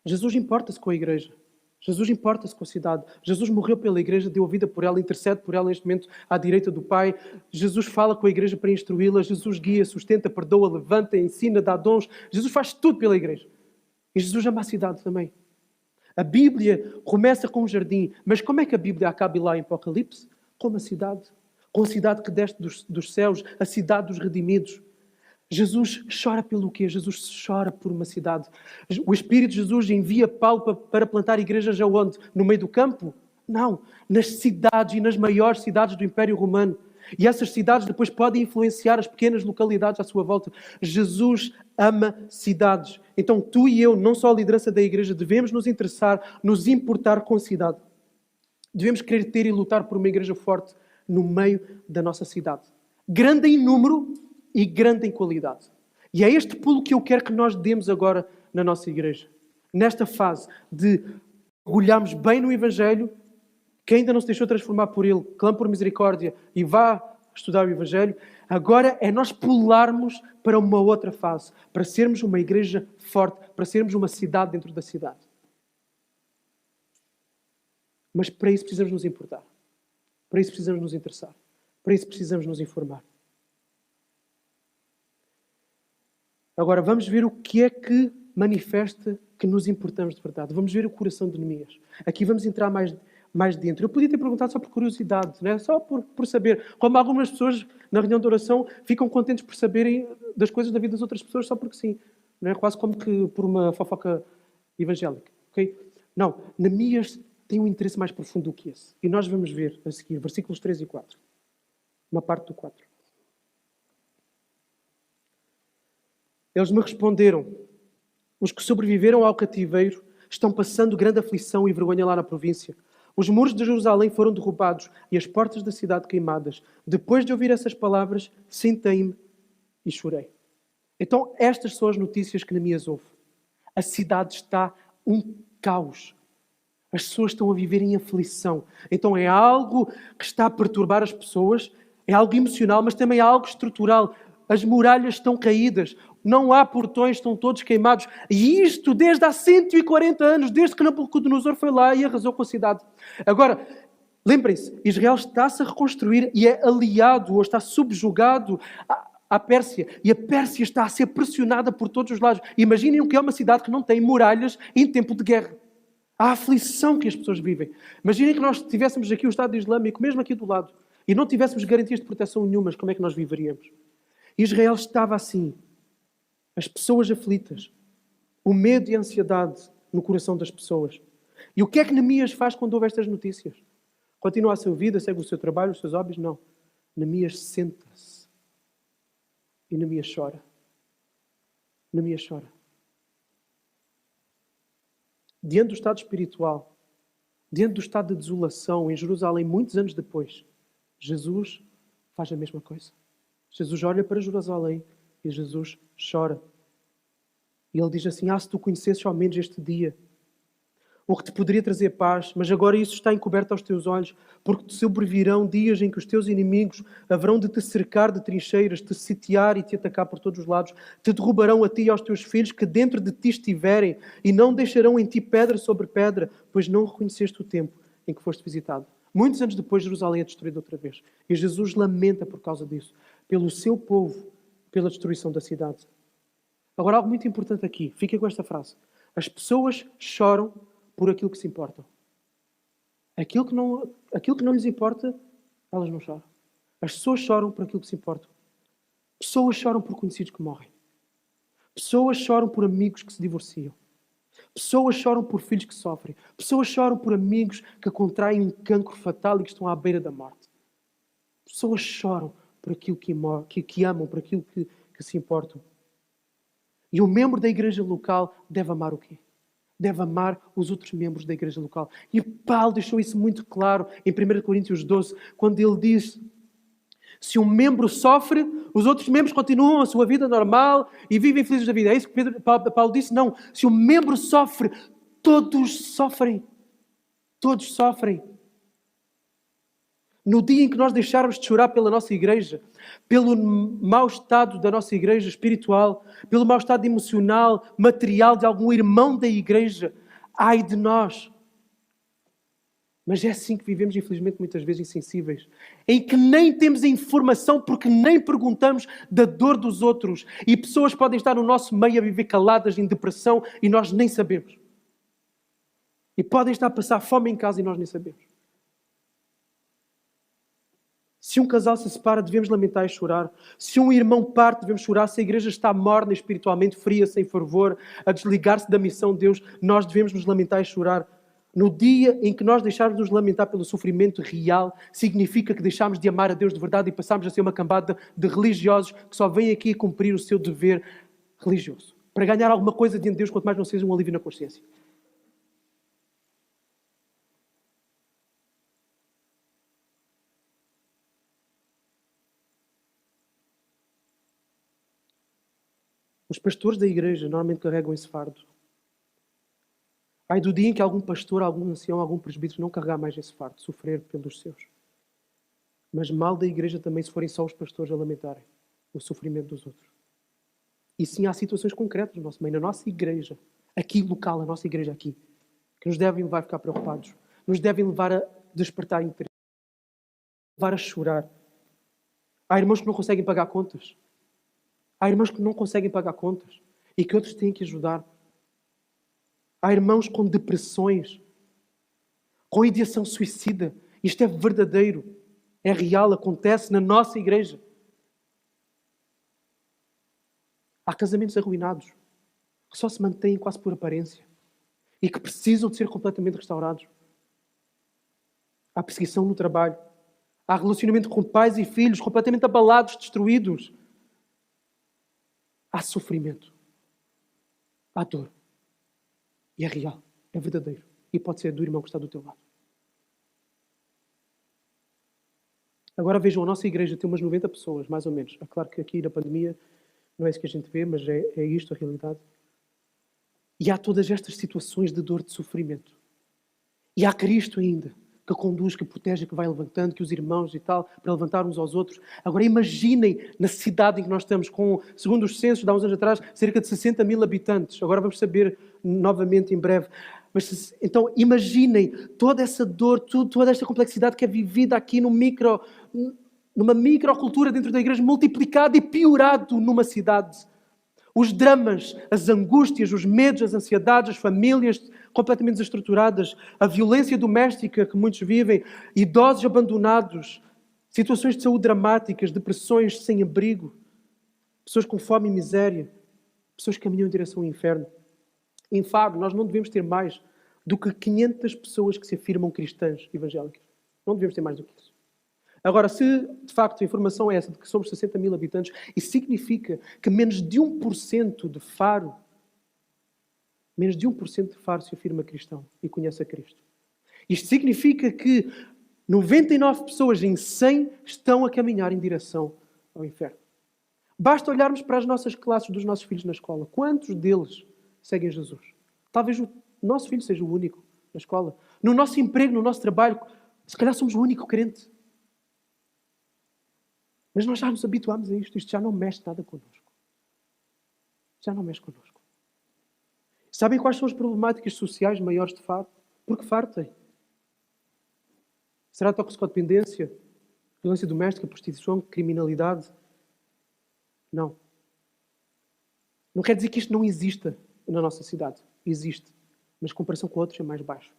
Jesus importa-se com a igreja. Jesus importa-se com a cidade. Jesus morreu pela igreja, deu a vida por ela, intercede por ela neste momento à direita do Pai. Jesus fala com a igreja para instruí-la. Jesus guia, sustenta, perdoa, levanta, ensina, dá dons. Jesus faz tudo pela igreja. E Jesus ama a cidade também. A Bíblia começa com um jardim. Mas como é que a Bíblia acaba lá em Apocalipse? Com uma cidade. Com a cidade que desce dos céus, a cidade dos redimidos. Jesus chora pelo quê? Jesus chora por uma cidade. O Espírito de Jesus envia Paulo para plantar igrejas aonde? No meio do campo? Não. Nas cidades e nas maiores cidades do Império Romano. E essas cidades depois podem influenciar as pequenas localidades à sua volta. Jesus ama cidades. Então tu e eu, não só a liderança da igreja, devemos nos interessar, nos importar com a cidade. Devemos querer ter e lutar por uma igreja forte no meio da nossa cidade. Grande em número e grande em qualidade. E é este pulo que eu quero que nós demos agora na nossa igreja. Nesta fase de mergulharmos bem no Evangelho, quem ainda não se deixou transformar por ele, clame por misericórdia e vá estudar o Evangelho. Agora é nós pularmos para uma outra fase, para sermos uma igreja forte, para sermos uma cidade dentro da cidade. Mas para isso precisamos nos importar. Para isso precisamos nos interessar. Para isso precisamos nos informar. Agora, vamos ver o que é que manifesta que nos importamos de verdade. Vamos ver o coração de Neemias. Aqui vamos entrar mais dentro. Eu podia ter perguntado só por curiosidade, né? Só por saber. Como algumas pessoas na reunião de oração ficam contentes por saberem das coisas da vida das outras pessoas só porque sim. Não é? Quase como que por uma fofoca evangélica. Okay? Não, Neemias tem um interesse mais profundo do que esse. E nós vamos ver a seguir, versículos 3 e 4. Uma parte do 4. Eles me responderam: os que sobreviveram ao cativeiro estão passando grande aflição e vergonha lá na província. Os muros de Jerusalém foram derrubados e as portas da cidade queimadas. Depois de ouvir essas palavras, sentei-me e chorei. Então, estas são as notícias que Neemias ouve. A cidade está um caos. As pessoas estão a viver em aflição. Então, é algo que está a perturbar as pessoas, é algo emocional, mas também é algo estrutural. As muralhas estão caídas, não há portões, estão todos queimados. E isto desde há 140 anos, desde que Nabucodonosor foi lá e arrasou com a cidade. Agora, lembrem-se, Israel está-se a reconstruir e é aliado ou está subjugado à Pérsia. E a Pérsia está a ser pressionada por todos os lados. Imaginem o que é uma cidade que não tem muralhas em tempo de guerra. A aflição que as pessoas vivem. Imaginem que nós tivéssemos aqui o Estado Islâmico, mesmo aqui do lado, e não tivéssemos garantias de proteção nenhumas, como é que nós viveríamos? Israel estava assim. As pessoas aflitas. O medo e a ansiedade no coração das pessoas. E o que é que Neemias faz quando ouve estas notícias? Continua a sua vida, segue o seu trabalho, os seus hobbies? Não. Neemias senta-se. E Neemias chora. Neemias chora. Diante do estado espiritual, diante do estado de desolação em Jerusalém, muitos anos depois, Jesus faz a mesma coisa. Jesus olha para Jerusalém e Jesus chora. E ele diz assim: se tu conhecesses ao menos este dia, o que te poderia trazer paz, mas agora isso está encoberto aos teus olhos, porque te sobrevirão dias em que os teus inimigos haverão de te cercar de trincheiras, te sitiar e te atacar por todos os lados, te derrubarão a ti e aos teus filhos que dentro de ti estiverem, e não deixarão em ti pedra sobre pedra, pois não reconheceste o tempo em que foste visitado. Muitos anos depois, Jerusalém é destruída outra vez. E Jesus lamenta por causa disso, pelo seu povo, pela destruição da cidade. Agora, algo muito importante aqui. Fiquem com esta frase. As pessoas choram por aquilo que se importam. Aquilo que não lhes importa, elas não choram. As pessoas choram por aquilo que se importam. Pessoas choram por conhecidos que morrem. Pessoas choram por amigos que se divorciam. Pessoas choram por filhos que sofrem. Pessoas choram por amigos que contraem um cancro fatal e que estão à beira da morte. Pessoas choram por aquilo que amam, por aquilo que se importam. E o membro da igreja local deve amar o quê? Deve amar os outros membros da igreja local. E Paulo deixou isso muito claro em 1 Coríntios 12, quando ele diz: se um membro sofre, os outros membros continuam a sua vida normal e vivem felizes da vida. É isso que Paulo disse? Não. Se um membro sofre, todos sofrem. Todos sofrem. No dia em que nós deixarmos de chorar pela nossa igreja, pelo mau estado da nossa igreja espiritual, pelo mau estado emocional, material de algum irmão da igreja, ai de nós. Mas é assim que vivemos, infelizmente, muitas vezes insensíveis, em que nem temos a informação porque nem perguntamos da dor dos outros. E pessoas podem estar no nosso meio a viver caladas, em depressão, e nós nem sabemos. E podem estar a passar fome em casa e nós nem sabemos. Se um casal se separa, devemos lamentar e chorar. Se um irmão parte, devemos chorar. Se a igreja está morna espiritualmente, fria, sem fervor, a desligar-se da missão de Deus, nós devemos nos lamentar e chorar. No dia em que nós deixarmos de nos lamentar pelo sofrimento real, significa que deixamos de amar a Deus de verdade e passamos a ser uma cambada de religiosos que só vêm aqui a cumprir o seu dever religioso. Para ganhar alguma coisa diante de Deus, quanto mais não seja um alívio na consciência. Os pastores da igreja normalmente carregam esse fardo. Ai do dia em que algum pastor, algum ancião, algum presbítero não carregar mais esse fardo, sofrer pelos seus. Mas mal da igreja também se forem só os pastores a lamentarem o sofrimento dos outros. E sim, há situações concretas no nosso meio, na nossa igreja, aqui local, a nossa igreja aqui, que nos devem levar a ficar preocupados, nos devem levar a despertar interesse, levar a chorar. Há irmãos que não conseguem pagar contas. Há irmãos que não conseguem pagar contas e que outros têm que ajudar. Há irmãos com depressões. com ideação suicida. Isto é verdadeiro, é real, acontece na nossa igreja. Há casamentos arruinados, que só se mantêm quase por aparência e que precisam de ser completamente restaurados. Há perseguição no trabalho. Há relacionamento com pais e filhos completamente abalados, destruídos. Há sofrimento. Há dor. E é real, é verdadeiro. E pode ser do irmão que está do teu lado. Agora vejam, a nossa igreja tem umas 90 pessoas, mais ou menos. É claro que aqui na pandemia não é isso que a gente vê, mas é isto a realidade. E há todas estas situações de dor, de sofrimento. E há Cristo ainda, que conduz, que protege, que vai levantando, que os irmãos e tal, para levantar uns aos outros. Agora imaginem na cidade em que nós estamos, com, segundo os censos de há uns anos atrás, cerca de 60 mil habitantes. Agora vamos saber novamente em breve. Mas, então imaginem toda essa dor, toda esta complexidade que é vivida aqui numa microcultura dentro da igreja, multiplicado e piorado numa cidade. Os dramas, as angústias, os medos, as ansiedades, as famílias completamente desestruturadas, a violência doméstica que muitos vivem, idosos abandonados, situações de saúde dramáticas, depressões sem abrigo, pessoas com fome e miséria, pessoas que caminham em direção ao inferno. Em Faro, nós não devemos ter mais do que 500 pessoas que se afirmam cristãs evangélicas. Não devemos ter mais do que isso. Agora, se de facto a informação é essa de que somos 60 mil habitantes, isso significa que menos de 1% de Faro se afirma cristão e conhece a Cristo. Isto significa que 99 pessoas em 100 estão a caminhar em direção ao inferno. Basta olharmos para as nossas classes dos nossos filhos na escola. Quantos deles seguem Jesus? Talvez o nosso filho seja o único na escola. No nosso emprego, no nosso trabalho, se calhar somos o único crente. Mas nós já nos habituámos a isto. Isto já não mexe nada connosco. Já não mexe connosco. Sabem quais são as problemáticas sociais maiores de Faro? Porque Faro tem. Será toxicodependência, violência doméstica, prostituição, criminalidade? Não. Não quer dizer que isto não exista na nossa cidade. Existe. Mas em comparação com outros é mais baixo.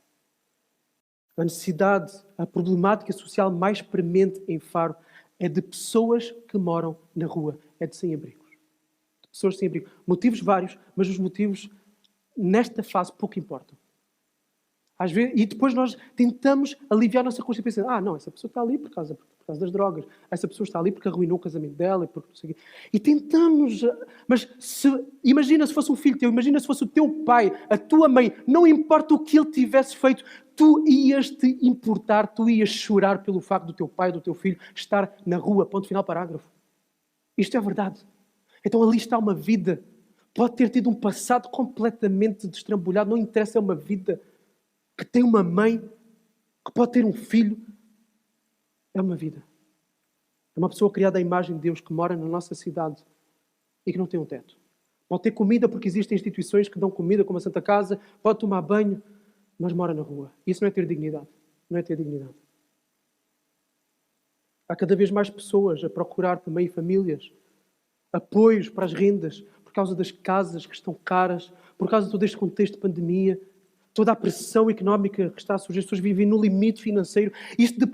A necessidade, a problemática social mais premente em Faro é de pessoas que moram na rua. É de sem-abrigos. De pessoas sem abrigo. Motivos vários, mas os motivos, nesta fase, pouco importam. Às vezes, e depois nós tentamos aliviar a nossa consciência pensando, não, essa pessoa está ali por causa das drogas. Essa pessoa está ali porque arruinou o casamento dela. E tentamos... Mas imagina se fosse um filho teu, imagina se fosse o teu pai, a tua mãe, não importa o que ele tivesse feito, tu ias te importar, tu ias chorar pelo facto do teu pai, do teu filho, estar na rua. Ponto final, parágrafo. Isto é verdade. Então ali está uma vida. Pode ter tido um passado completamente destrambulhado, não interessa, é uma vida que tem uma mãe, que pode ter um filho. É uma vida. É uma pessoa criada à imagem de Deus que mora na nossa cidade e que não tem um teto. Pode ter comida porque existem instituições que dão comida, como a Santa Casa, pode tomar banho, mas mora na rua. Isso não é ter dignidade. Não é ter dignidade. Há cada vez mais pessoas a procurar também famílias, apoios para as rendas, por causa das casas que estão caras, por causa de todo este contexto de pandemia, toda a pressão económica que está a surgir, as pessoas vivem no limite financeiro. Isto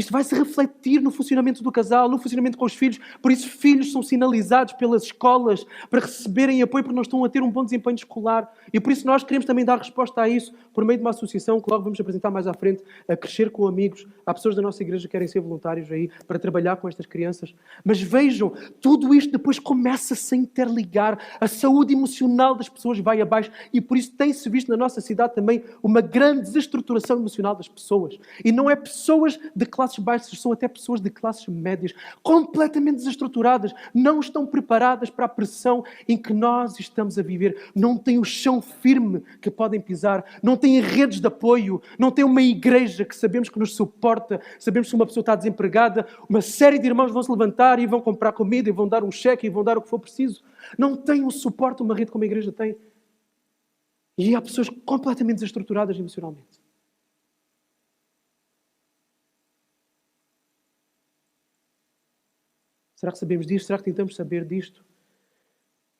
vai se refletir no funcionamento do casal, no funcionamento com os filhos. Por isso, filhos são sinalizados pelas escolas para receberem apoio porque não estão a ter um bom desempenho escolar. E por isso nós queremos também dar resposta a isso por meio de uma associação que logo vamos apresentar mais à frente, a Crescer com Amigos. Há pessoas da nossa igreja que querem ser voluntários aí para trabalhar com estas crianças. Mas vejam, tudo isto depois começa-se a interligar. A saúde emocional das pessoas vai abaixo e por isso tem-se visto na nossa cidade também uma grande desestruturação emocional das pessoas. E não é pessoas de classes baixas, são até pessoas de classes médias, completamente desestruturadas, não estão preparadas para a pressão em que nós estamos a viver. Não têm o chão firme que podem pisar, não têm redes de apoio, não têm uma igreja que sabemos que nos suporta, sabemos que se uma pessoa está desempregada, uma série de irmãos vão se levantar e vão comprar comida e vão dar um cheque e vão dar o que for preciso. Não têm o suporte uma rede como a igreja tem. E há pessoas completamente desestruturadas emocionalmente. Será que sabemos disto? Será que tentamos saber disto?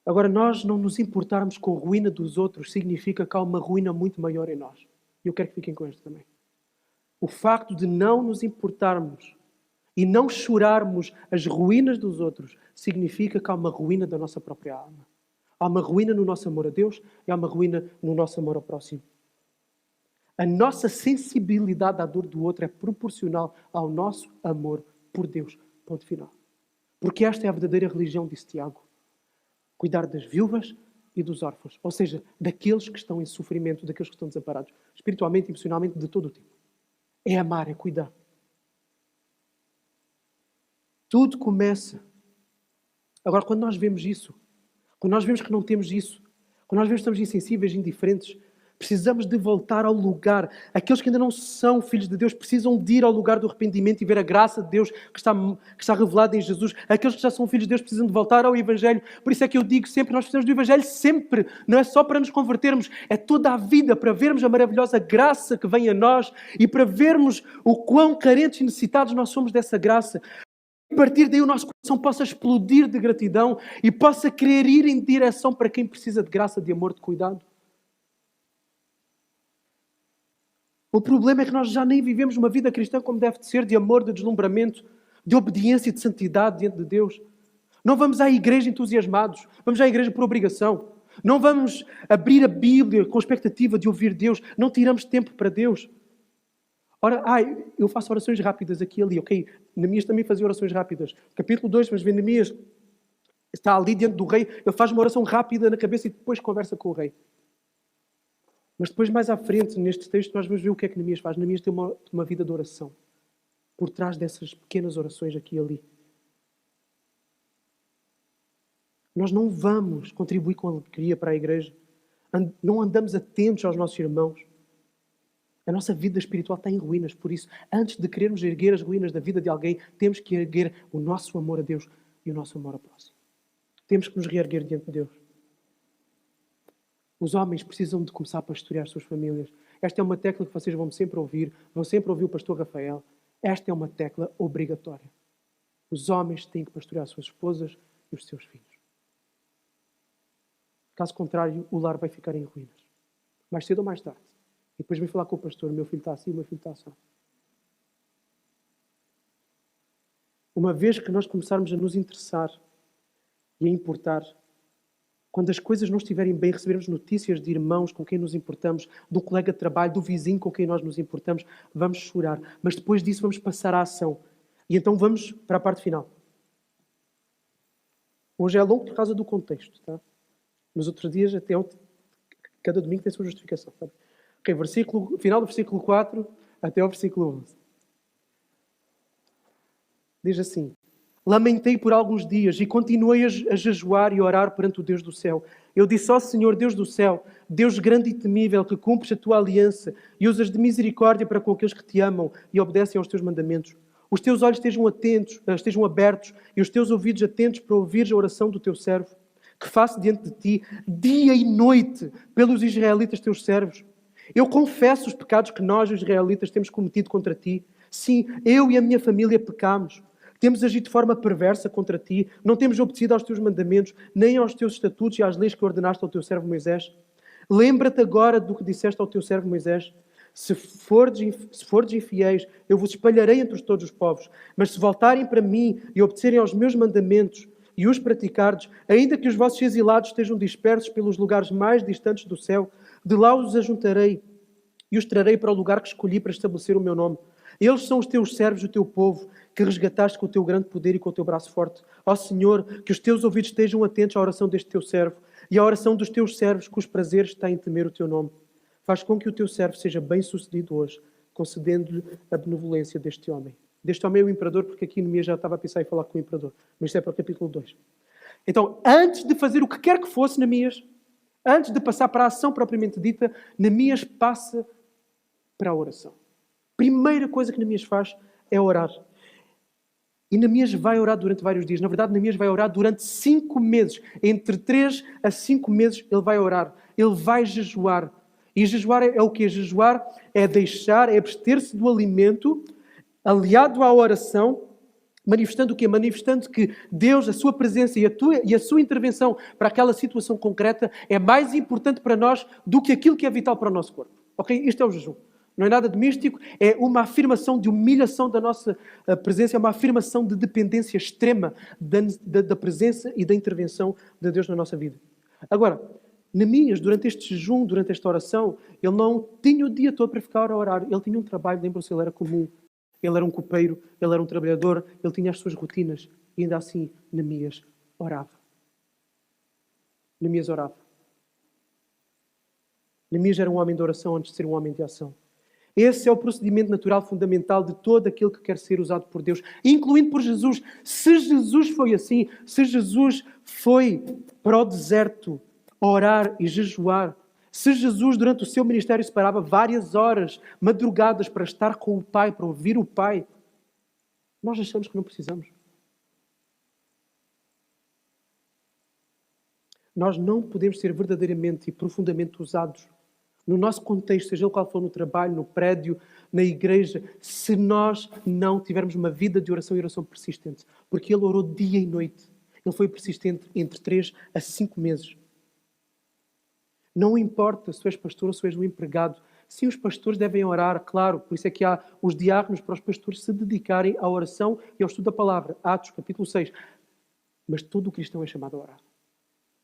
Agora, nós não nos importarmos com a ruína dos outros significa que há uma ruína muito maior em nós. E eu quero que fiquem com isto também. O facto de não nos importarmos e não chorarmos as ruínas dos outros significa que há uma ruína da nossa própria alma. Há uma ruína no nosso amor a Deus e há uma ruína no nosso amor ao próximo. A nossa sensibilidade à dor do outro é proporcional ao nosso amor por Deus. Ponto final. Porque esta é a verdadeira religião, disse Tiago. Cuidar das viúvas e dos órfãos. Ou seja, daqueles que estão em sofrimento, daqueles que estão desamparados. Espiritualmente, emocionalmente, de todo o tipo. É amar, é cuidar. Tudo começa. Agora, quando nós vemos isso, quando nós vemos que não temos isso, quando nós vemos que estamos insensíveis, indiferentes, precisamos de voltar ao lugar. Aqueles que ainda não são filhos de Deus precisam de ir ao lugar do arrependimento e ver a graça de Deus que está revelada em Jesus. Aqueles que já são filhos de Deus precisam de voltar ao Evangelho. Por isso é que eu digo sempre, nós precisamos do Evangelho sempre. Não é só para nos convertermos, é toda a vida, para vermos a maravilhosa graça que vem a nós e para vermos o quão carentes e necessitados nós somos dessa graça. A partir daí o nosso coração possa explodir de gratidão e possa querer ir em direção para quem precisa de graça, de amor, de cuidado. O problema é que nós já nem vivemos uma vida cristã como deve de ser, de amor, de deslumbramento, de obediência e de santidade diante de Deus. Não vamos à igreja entusiasmados, vamos à igreja por obrigação. Não vamos abrir a Bíblia com a expectativa de ouvir Deus, não tiramos tempo para Deus. Ora, eu faço orações rápidas aqui e ali, ok? Neemias também fazia orações rápidas. Capítulo 2, vamos ver Neemias está ali diante do rei, ele faz uma oração rápida na cabeça e depois conversa com o rei. Mas depois, mais à frente, neste texto, nós vamos ver o que é que Neemias faz. Neemias tem uma vida de oração. Por trás dessas pequenas orações aqui e ali. Nós não vamos contribuir com alegria para a igreja. Não andamos atentos aos nossos irmãos. A nossa vida espiritual está em ruínas. Por isso, antes de querermos erguer as ruínas da vida de alguém, temos que erguer o nosso amor a Deus e o nosso amor ao próximo. Temos que nos reerguer diante de Deus. Os homens precisam de começar a pastorear as suas famílias. Esta é uma tecla que vocês vão sempre ouvir o pastor Rafael. Esta é uma tecla obrigatória. Os homens têm que pastorear as suas esposas e os seus filhos. Caso contrário, o lar vai ficar em ruínas. Mais cedo ou mais tarde. E depois vem falar com o pastor, o meu filho está assim, o meu filho está assim. Uma vez que nós começarmos a nos interessar e a importar, quando as coisas não estiverem bem, recebermos notícias de irmãos com quem nos importamos, do colega de trabalho, do vizinho com quem nós nos importamos, vamos chorar. Mas depois disso vamos passar à ação. E então vamos para a parte final. Hoje é longo por causa do contexto, tá? Nos outros dias, até cada domingo tem a sua justificação. Tá? Ok, final do versículo 4 até ao versículo 11. Diz assim: lamentei por alguns dias e continuei a jejuar e a orar perante o Deus do céu. Eu disse ao Senhor, Deus do céu, Deus grande e temível, que cumpres a tua aliança e usas de misericórdia para com aqueles que te amam e obedecem aos teus mandamentos. Os teus olhos estejam abertos e os teus ouvidos atentos para ouvir a oração do teu servo, que faço diante de ti, dia e noite, pelos israelitas teus servos. Eu confesso os pecados que nós, os israelitas, temos cometido contra ti. Sim, eu e a minha família pecamos. Temos agido de forma perversa contra ti, não temos obedecido aos teus mandamentos, nem aos teus estatutos e às leis que ordenaste ao teu servo Moisés. Lembra-te agora do que disseste ao teu servo Moisés. Se fordes infiéis, eu vos espalharei entre todos os povos. Mas se voltarem para mim e obedecerem aos meus mandamentos e os praticardes, ainda que os vossos exilados estejam dispersos pelos lugares mais distantes do céu, de lá os ajuntarei e os trarei para o lugar que escolhi para estabelecer o meu nome. Eles são os teus servos, o teu povo, que resgataste com o teu grande poder e com o teu braço forte. Ó Senhor, que os teus ouvidos estejam atentos à oração deste teu servo e à oração dos teus servos, cujos prazeres está em temer o teu nome. Faz com que o teu servo seja bem-sucedido hoje, concedendo-lhe a benevolência deste homem. Deste homem é o imperador, porque aqui Neemias já estava a pensar em falar com o imperador. Mas isto é para o capítulo 2. Então, antes de fazer o que quer que fosse, Neemias, antes de passar para a ação propriamente dita, Neemias passa para a oração. Primeira coisa que Neemias faz é orar. E Neemias vai orar durante vários dias. Na verdade, Neemias vai orar durante 5 meses. Entre 3 a 5 meses ele vai orar. Ele vai jejuar. E jejuar é o quê? Jejuar é deixar, é abster-se do alimento, aliado à oração, manifestando o quê? Manifestando que Deus, a sua presença e a sua intervenção para aquela situação concreta é mais importante para nós do que aquilo que é vital para o nosso corpo. Ok? Isto é o jejum. Não é nada de místico, é uma afirmação de humilhação da nossa presença, é uma afirmação de dependência extrema da presença e da intervenção de Deus na nossa vida. Agora, Neemias, durante este jejum, durante esta oração, ele não tinha o dia todo para ficar a orar. Ele tinha um trabalho, lembram-se, ele era comum. Ele era um copeiro, ele era um trabalhador, ele tinha as suas rotinas. E ainda assim, Neemias orava. Neemias orava. Neemias era um homem de oração antes de ser um homem de ação. Esse é o procedimento natural fundamental de todo aquele que quer ser usado por Deus, incluindo por Jesus. Se Jesus foi assim, se Jesus foi para o deserto orar e jejuar, se Jesus durante o seu ministério separava várias horas, madrugadas, para estar com o Pai, para ouvir o Pai, nós achamos que não precisamos. Nós não podemos ser verdadeiramente e profundamente usados no nosso contexto, seja ele qual for, no trabalho, no prédio, na igreja, se nós não tivermos uma vida de oração e oração persistente. Porque ele orou dia e noite. Ele foi persistente entre 3 a 5 meses. Não importa se tu és pastor ou se és um empregado. Sim, os pastores devem orar, claro. Por isso é que há os diáconos para os pastores se dedicarem à oração e ao estudo da palavra. Atos, capítulo 6. Mas todo o cristão é chamado a orar.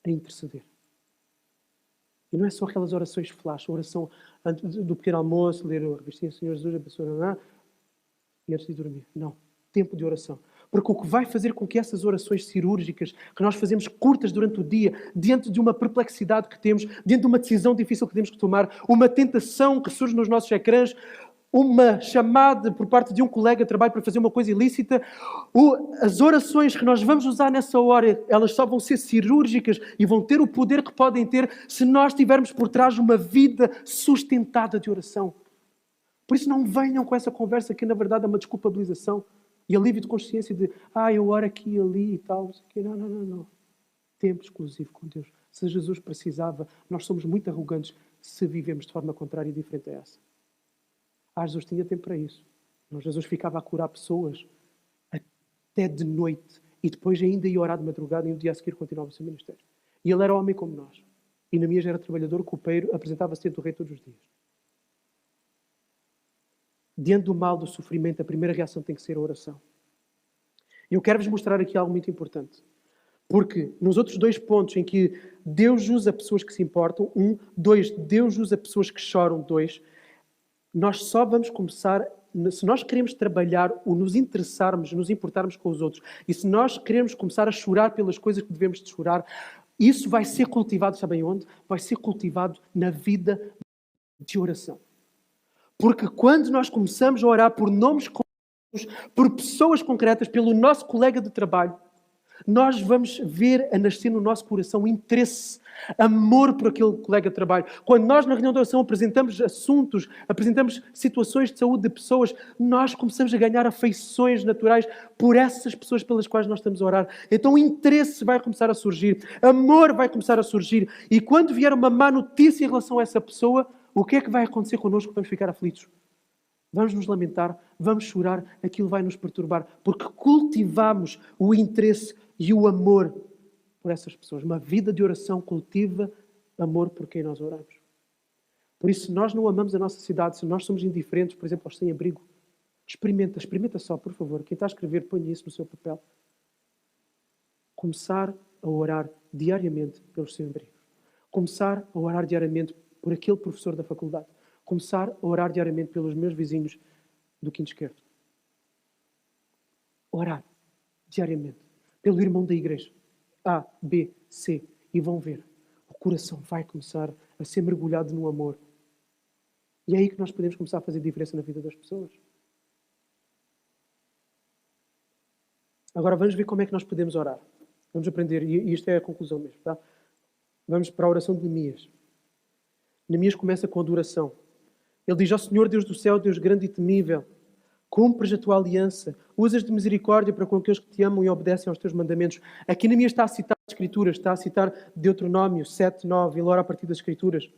A interceder. E não é só aquelas orações flash, a oração antes do pequeno almoço, ler a revistinha Senhor Jesus, abençoa, e antes de dormir. Não. Tempo de oração. Porque o que vai fazer com que essas orações cirúrgicas, que nós fazemos curtas durante o dia, diante de uma perplexidade que temos, diante de uma decisão difícil que temos que tomar, uma tentação que surge nos nossos ecrãs, uma chamada por parte de um colega de trabalho para fazer uma coisa ilícita, as orações que nós vamos usar nessa hora, elas só vão ser cirúrgicas e vão ter o poder que podem ter se nós tivermos por trás uma vida sustentada de oração. Por isso não venham com essa conversa que na verdade é uma desculpabilização e alívio de consciência de eu oro aqui e ali e tal. Não. Tempo exclusivo com Deus. Se Jesus precisava, nós somos muito arrogantes se vivemos de forma contrária e diferente a essa. Jesus tinha tempo para isso. Jesus ficava a curar pessoas até de noite e depois ainda ia orar de madrugada e no dia a seguir continuava o seu ministério. E ele era homem como nós. E Neemias era trabalhador, copeiro, apresentava-se diante do rei todos os dias. Diante do mal, do sofrimento, a primeira reação tem que ser a oração. E eu quero-vos mostrar aqui algo muito importante. Porque nos outros 2 pontos em que Deus usa pessoas que se importam, 1, 2, Deus usa pessoas que choram, 2, nós só vamos começar, se nós queremos trabalhar ou nos interessarmos, nos importarmos com os outros, e se nós queremos começar a chorar pelas coisas que devemos de chorar, isso vai ser cultivado, sabem onde? Vai ser cultivado na vida de oração. Porque quando nós começamos a orar por nomes concretos, por pessoas concretas, pelo nosso colega de trabalho, nós vamos ver a nascer no nosso coração interesse, amor por aquele colega de trabalho. Quando nós na reunião de oração apresentamos assuntos, apresentamos situações de saúde de pessoas, nós começamos a ganhar afeições naturais por essas pessoas pelas quais nós estamos a orar. Então o interesse vai começar a surgir, amor vai começar a surgir. E quando vier uma má notícia em relação a essa pessoa, o que é que vai acontecer connosco? Vamos ficar aflitos. Vamos nos lamentar, vamos chorar, aquilo vai nos perturbar, porque cultivamos o interesse e o amor por essas pessoas. Uma vida de oração cultiva amor por quem nós oramos. Por isso, se nós não amamos a nossa cidade, se nós somos indiferentes, por exemplo, aos sem-abrigo, experimenta só, por favor. Quem está a escrever, ponha isso no seu papel. Começar a orar diariamente pelos sem-abrigos. Começar a orar diariamente por aquele professor da faculdade. Começar a orar diariamente pelos meus vizinhos do quinto esquerdo. Orar diariamente pelo irmão da igreja. A, B, C. E vão ver. O coração vai começar a ser mergulhado no amor. E é aí que nós podemos começar a fazer diferença na vida das pessoas. Agora vamos ver como é que nós podemos orar. Vamos aprender, e isto é a conclusão mesmo, tá? Vamos para a oração de Neemias. Neemias começa com adoração. Ele diz: ó Senhor, Deus do céu, Deus grande e temível, cumpres a tua aliança, usas de misericórdia para com aqueles que te amam e obedecem aos teus mandamentos. Aqui Neemias está a citar as Escrituras, está a citar Deuteronômio 7, 9, ele ora a partir das Escrituras.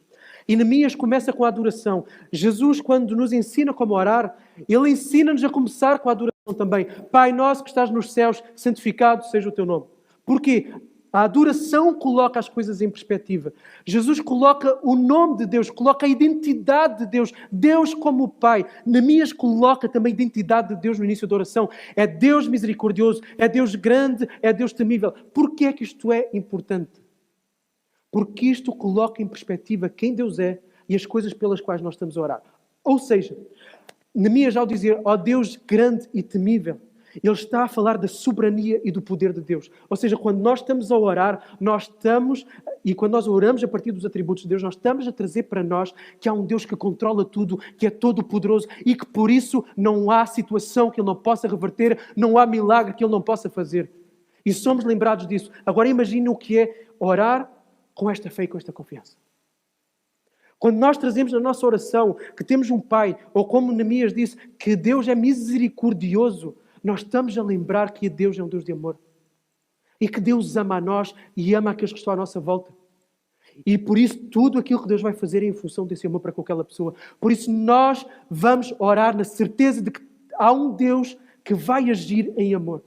E Neemias começa com a adoração. Jesus, quando nos ensina como orar, ele ensina-nos a começar com a adoração também. Pai nosso que estás nos céus, santificado seja o teu nome. Porquê? A adoração coloca as coisas em perspectiva. Jesus coloca o nome de Deus, coloca a identidade de Deus, Deus como Pai. Neemias coloca também a identidade de Deus no início da oração. É Deus misericordioso, é Deus grande, é Deus temível. Por que é que isto é importante? Porque isto coloca em perspectiva quem Deus é e as coisas pelas quais nós estamos a orar. Ou seja, Neemias, ao dizer, ó Deus grande e temível, ele está a falar da soberania e do poder de Deus. Ou seja, quando nós estamos a orar, e quando nós oramos a partir dos atributos de Deus, nós estamos a trazer para nós que há um Deus que controla tudo, que é todo-poderoso e que por isso não há situação que Ele não possa reverter, não há milagre que Ele não possa fazer. E somos lembrados disso. Agora imagine o que é orar com esta fé e com esta confiança. Quando nós trazemos na nossa oração que temos um Pai, ou como Neemias disse, que Deus é misericordioso, nós estamos a lembrar que Deus é um Deus de amor. E que Deus ama a nós e ama aqueles que estão à nossa volta. E por isso tudo aquilo que Deus vai fazer é em função desse amor para com aquela pessoa. Por isso nós vamos orar na certeza de que há um Deus que vai agir em amor.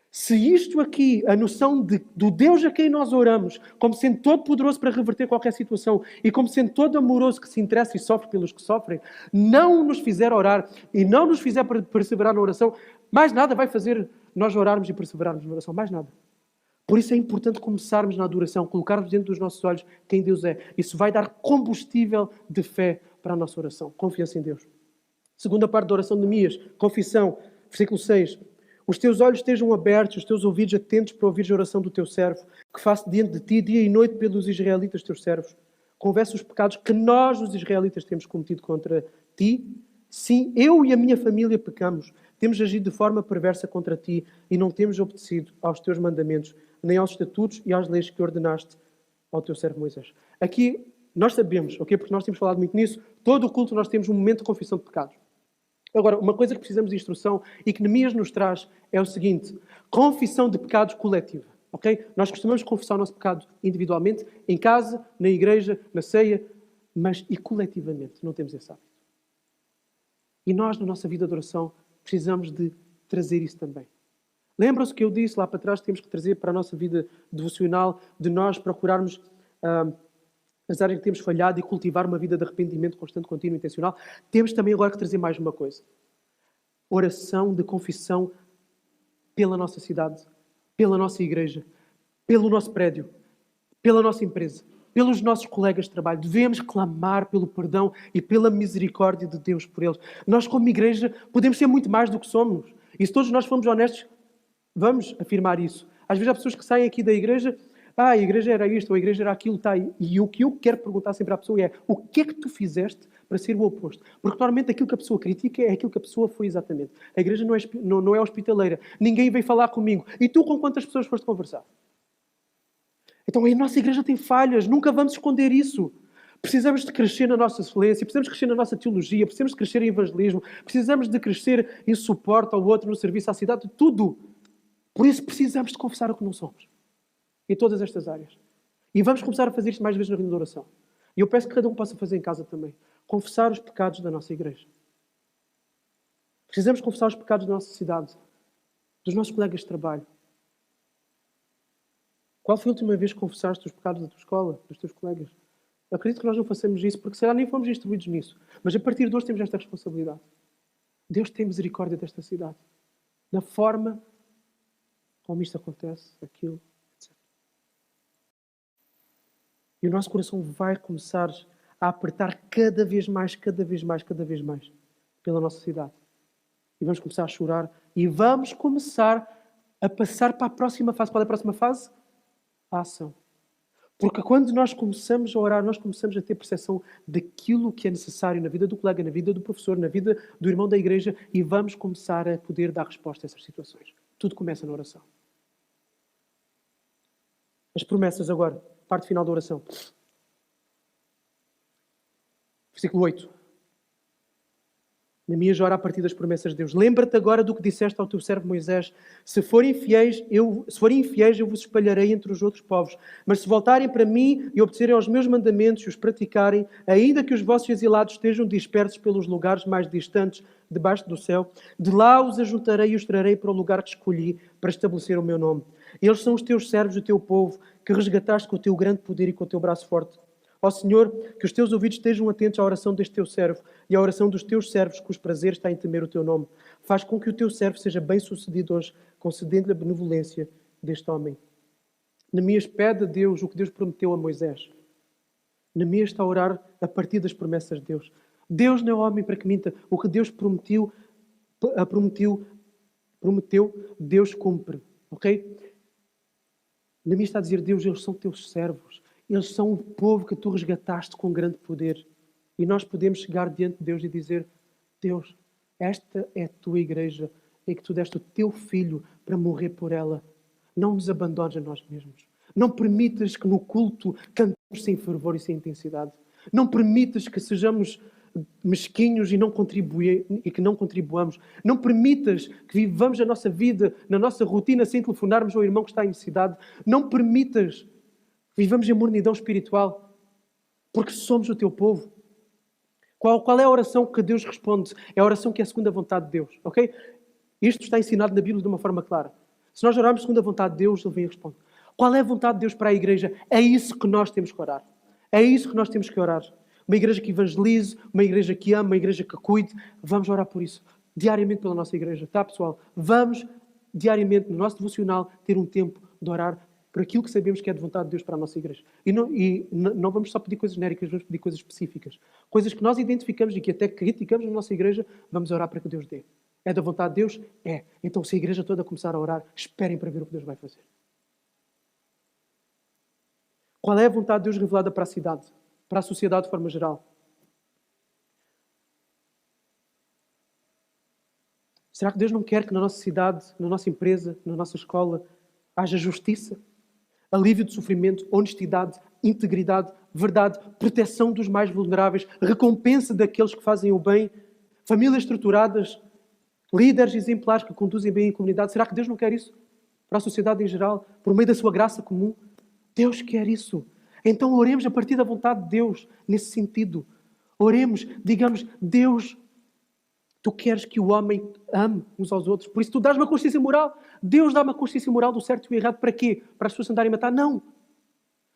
Se isto aqui, a noção do Deus a quem nós oramos, como sendo todo poderoso para reverter qualquer situação e como sendo todo amoroso que se interessa e sofre pelos que sofrem, não nos fizer orar e não nos fizer perseverar na oração, mais nada vai fazer nós orarmos e perseverarmos na oração, mais nada. Por isso é importante começarmos na adoração, colocarmos dentro dos nossos olhos quem Deus é. Isso vai dar combustível de fé para a nossa oração, confiança em Deus. Segunda parte da oração de Neemias, confissão, versículo 6. Os teus olhos estejam abertos, os teus ouvidos atentos para ouvir a oração do teu servo, que faço diante de ti dia e noite pelos israelitas, teus servos. Confessa os pecados que nós, os israelitas, temos cometido contra ti. Sim, eu e a minha família pecamos. Temos agido de forma perversa contra ti e não temos obedecido aos teus mandamentos, nem aos estatutos e às leis que ordenaste ao teu servo Moisés. Aqui nós sabemos, ok? Porque nós temos falado muito nisso, todo o culto nós temos um momento de confissão de pecados. Agora, uma coisa que precisamos de instrução e que Neemias nos traz é o seguinte: confissão de pecados coletiva. Okay? Nós costumamos confessar o nosso pecado individualmente, em casa, na igreja, na ceia, mas e coletivamente não temos esse hábito. E nós, na nossa vida de oração, precisamos de trazer isso também. Lembram-se que eu disse lá para trás que temos que trazer para a nossa vida devocional, de nós procurarmos as áreas que temos falhado e cultivar uma vida de arrependimento constante, contínuo, intencional. Temos também agora que trazer mais uma coisa. Oração de confissão pela nossa cidade, pela nossa igreja, pelo nosso prédio, pela nossa empresa, pelos nossos colegas de trabalho. Devemos clamar pelo perdão e pela misericórdia de Deus por eles. Nós, como igreja, podemos ser muito mais do que somos. E se todos nós formos honestos, vamos afirmar isso. Às vezes há pessoas que saem aqui da igreja, a igreja era isto, ou a igreja era aquilo, está aí. E o que eu quero perguntar sempre à pessoa é: o que é que tu fizeste para ser o oposto? Porque normalmente aquilo que a pessoa critica é aquilo que a pessoa foi exatamente. A igreja não é hospitaleira. Ninguém veio falar comigo. E tu com quantas pessoas foste conversar? Então a nossa igreja tem falhas, nunca vamos esconder isso. Precisamos de crescer na nossa excelência, precisamos de crescer na nossa teologia, precisamos de crescer em evangelismo, precisamos de crescer em suporte ao outro, no serviço à cidade, tudo. Por isso precisamos de confessar o que não somos. Em todas estas áreas. E vamos começar a fazer isto mais vezes na reunião de oração. E eu peço que cada um possa fazer em casa também. Confessar os pecados da nossa igreja. Precisamos confessar os pecados da nossa cidade, dos nossos colegas de trabalho. Qual foi a última vez que confessaste os pecados da tua escola, dos teus colegas? Eu acredito que nós não façamos isso, porque será nem fomos instruídos nisso. Mas a partir de hoje temos esta responsabilidade. Deus tem misericórdia desta cidade. Na forma como isto acontece, aquilo, etc. E o nosso coração vai começar a apertar cada vez mais pela nossa cidade. E vamos começar a chorar e vamos começar a passar para a próxima fase. Qual é a próxima fase? A ação. Porque quando nós começamos a orar, nós começamos a ter percepção daquilo que é necessário na vida do colega, na vida do professor, na vida do irmão da igreja e vamos começar a poder dar resposta a essas situações. Tudo começa na oração. As promessas agora, parte final da oração. Versículo 8. Neemias ora a partir das promessas de Deus. Lembra-te agora do que disseste ao teu servo Moisés. Se forem infiéis, eu vos espalharei entre os outros povos. Mas se voltarem para mim e obedecerem aos meus mandamentos e os praticarem, ainda que os vossos exilados estejam dispersos pelos lugares mais distantes, debaixo do céu. De lá os ajuntarei e os trarei para o lugar que escolhi para estabelecer o meu nome. Eles são os teus servos, o teu povo, que resgataste com o teu grande poder e com o teu braço forte. Ó Senhor, que os teus ouvidos estejam atentos à oração deste teu servo e à oração dos teus servos, cujo prazer está em temer o teu nome. Faz com que o teu servo seja bem-sucedido hoje, concedendo-lhe a benevolência deste homem. Neemias pede a Deus o que Deus prometeu a Moisés. Neemias está a orar a partir das promessas de Deus. Deus não é homem para que minta. O que Deus prometeu, Deus cumpre. Ok? Neemias está a dizer, Deus, eles são teus servos. Eles são o povo que tu resgataste com grande poder. E nós podemos chegar diante de Deus e dizer, Deus, esta é a tua igreja em que tu deste o teu filho para morrer por ela. Não nos abandones a nós mesmos. Não permitas que no culto cantemos sem fervor e sem intensidade. Não permitas que sejamos mesquinhos e que não contribuamos. Não permitas que vivamos a nossa vida na nossa rotina sem telefonarmos ao irmão que está em necessidade. Não permitas que vivamos em mornidão espiritual, porque somos o teu povo. Qual é a oração que Deus responde? É a oração que é segundo a vontade de Deus. Ok? Isto está ensinado na Bíblia de uma forma clara. Se nós orarmos segundo a vontade de Deus, Ele vem e responde. Qual é a vontade de Deus para a igreja? É isso que nós temos que orar. É isso que nós temos que orar. Uma igreja que evangelize, uma igreja que ama, uma igreja que cuide. Vamos orar por isso. Diariamente pela nossa igreja. Tá, pessoal? Vamos, diariamente, no nosso devocional, ter um tempo de orar por aquilo que sabemos que é de vontade de Deus para a nossa igreja. E não vamos só pedir coisas genéricas, vamos pedir coisas específicas. Coisas que nós identificamos e que até criticamos na nossa igreja, vamos orar para que Deus dê. É da vontade de Deus? É. Então, se a igreja toda começar a orar, esperem para ver o que Deus vai fazer. Qual é a vontade de Deus revelada para a cidade? Para a sociedade de forma geral? Será que Deus não quer que na nossa cidade, na nossa empresa, na nossa escola, haja justiça, alívio de sofrimento, honestidade, integridade, verdade, proteção dos mais vulneráveis, recompensa daqueles que fazem o bem, famílias estruturadas, líderes exemplares que conduzem bem a comunidade? Será que Deus não quer isso para a sociedade em geral, por meio da sua graça comum? Deus quer isso. Então oremos a partir da vontade de Deus, nesse sentido. Oremos, digamos, Deus, tu queres que o homem ame uns aos outros, por isso tu dás uma consciência moral. Deus dá uma consciência moral do certo e do errado. Para quê? Para as pessoas andarem a matar? Não.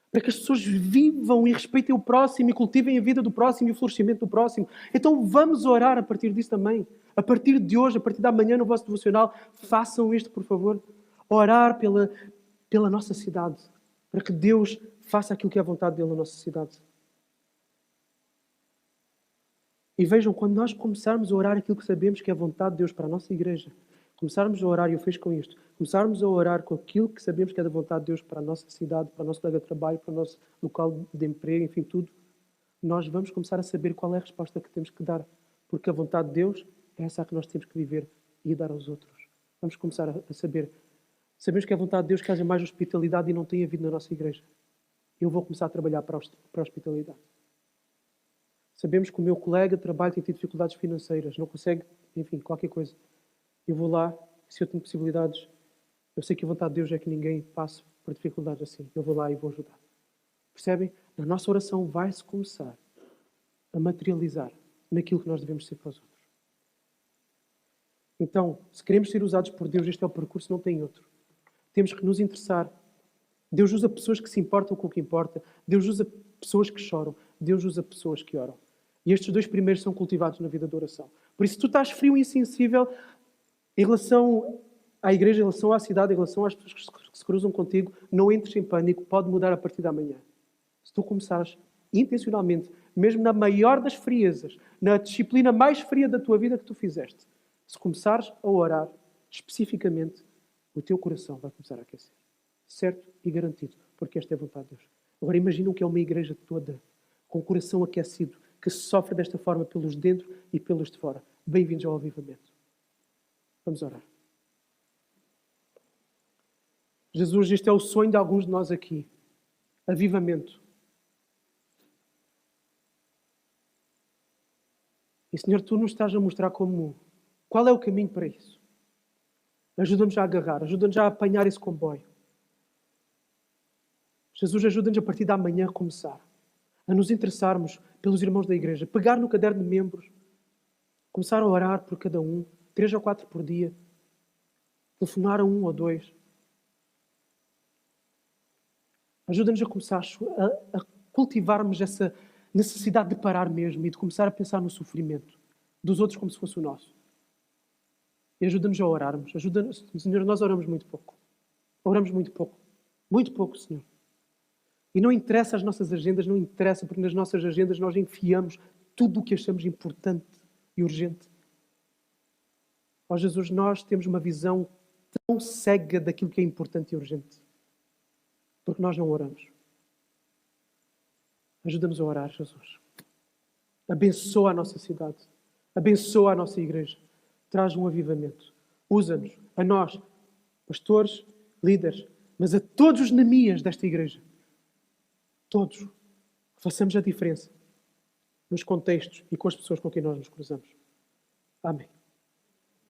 Para que as pessoas vivam e respeitem o próximo e cultivem a vida do próximo e o florescimento do próximo. Então vamos orar a partir disso também. A partir de hoje, a partir da manhã no vosso devocional, façam isto, por favor. Orar pela nossa cidade. Para que Deus faça aquilo que é a vontade dele na nossa cidade. E vejam, quando nós começarmos a orar aquilo que sabemos que é a vontade de Deus para a nossa igreja, começarmos a orar, e eu fiz com isto, começarmos a orar com aquilo que sabemos que é da vontade de Deus para a nossa cidade, para o nosso colega de trabalho, para o nosso local de emprego, enfim, tudo, nós vamos começar a saber qual é a resposta que temos que dar. Porque a vontade de Deus é essa que nós temos que viver e dar aos outros. Vamos começar a saber. Sabemos que é a vontade de Deus que haja mais hospitalidade e não tem havido na nossa igreja. Eu vou começar a trabalhar para a hospitalidade. Sabemos que o meu colega de trabalho tem tido dificuldades financeiras, não consegue, enfim, qualquer coisa. Eu vou lá, se eu tenho possibilidades, eu sei que a vontade de Deus é que ninguém passe por dificuldades assim. Eu vou lá e vou ajudar. Percebem? A nossa oração vai-se começar a materializar naquilo que nós devemos ser para os outros. Então, se queremos ser usados por Deus, este é o percurso, não tem outro. Temos que nos interessar. Deus usa pessoas que se importam com o que importa. Deus usa pessoas que choram. Deus usa pessoas que oram. E estes dois primeiros são cultivados na vida de oração. Por isso, se tu estás frio e insensível em relação à igreja, em relação à cidade, em relação às pessoas que se cruzam contigo, não entres em pânico. Pode mudar a partir da manhã. Se tu começares intencionalmente, mesmo na maior das friezas, na disciplina mais fria da tua vida que tu fizeste, se começares a orar especificamente, o teu coração vai começar a aquecer. Certo e garantido, porque esta é a vontade de Deus. Agora imaginam que é uma igreja toda, com o coração aquecido, que sofre desta forma pelos de dentro e pelos de fora. Bem-vindos ao avivamento. Vamos orar. Jesus, este é o sonho de alguns de nós aqui. Avivamento. E, Senhor, Tu nos estás a mostrar qual é o caminho para isso. Ajuda-nos a agarrar, ajuda-nos a apanhar esse comboio. Jesus, ajuda-nos a partir da manhã a começar, a nos interessarmos pelos irmãos da igreja, pegar no caderno de membros, Começar a orar por cada um, 3 ou 4 por dia. Telefonar a 1 ou 2. Ajuda-nos a começar a cultivarmos essa necessidade de parar mesmo e de começar a pensar no sofrimento dos outros como se fosse o nosso. E ajuda-nos a orarmos. Ajuda-nos, Senhor, nós oramos muito pouco. Oramos muito pouco. Muito pouco, Senhor. E não interessa as nossas agendas, não interessa, porque nas nossas agendas nós enfiamos tudo o que achamos importante e urgente. Ó Jesus, nós temos uma visão tão cega daquilo que é importante e urgente. Porque nós não oramos. Ajuda-nos a orar, Jesus. Abençoa a nossa cidade. Abençoa a nossa igreja. Traz um avivamento. Usa-nos, a nós, pastores, líderes, mas a todos os Neemias desta igreja. Todos. Façamos a diferença nos contextos e com as pessoas com quem nós nos cruzamos. Amém.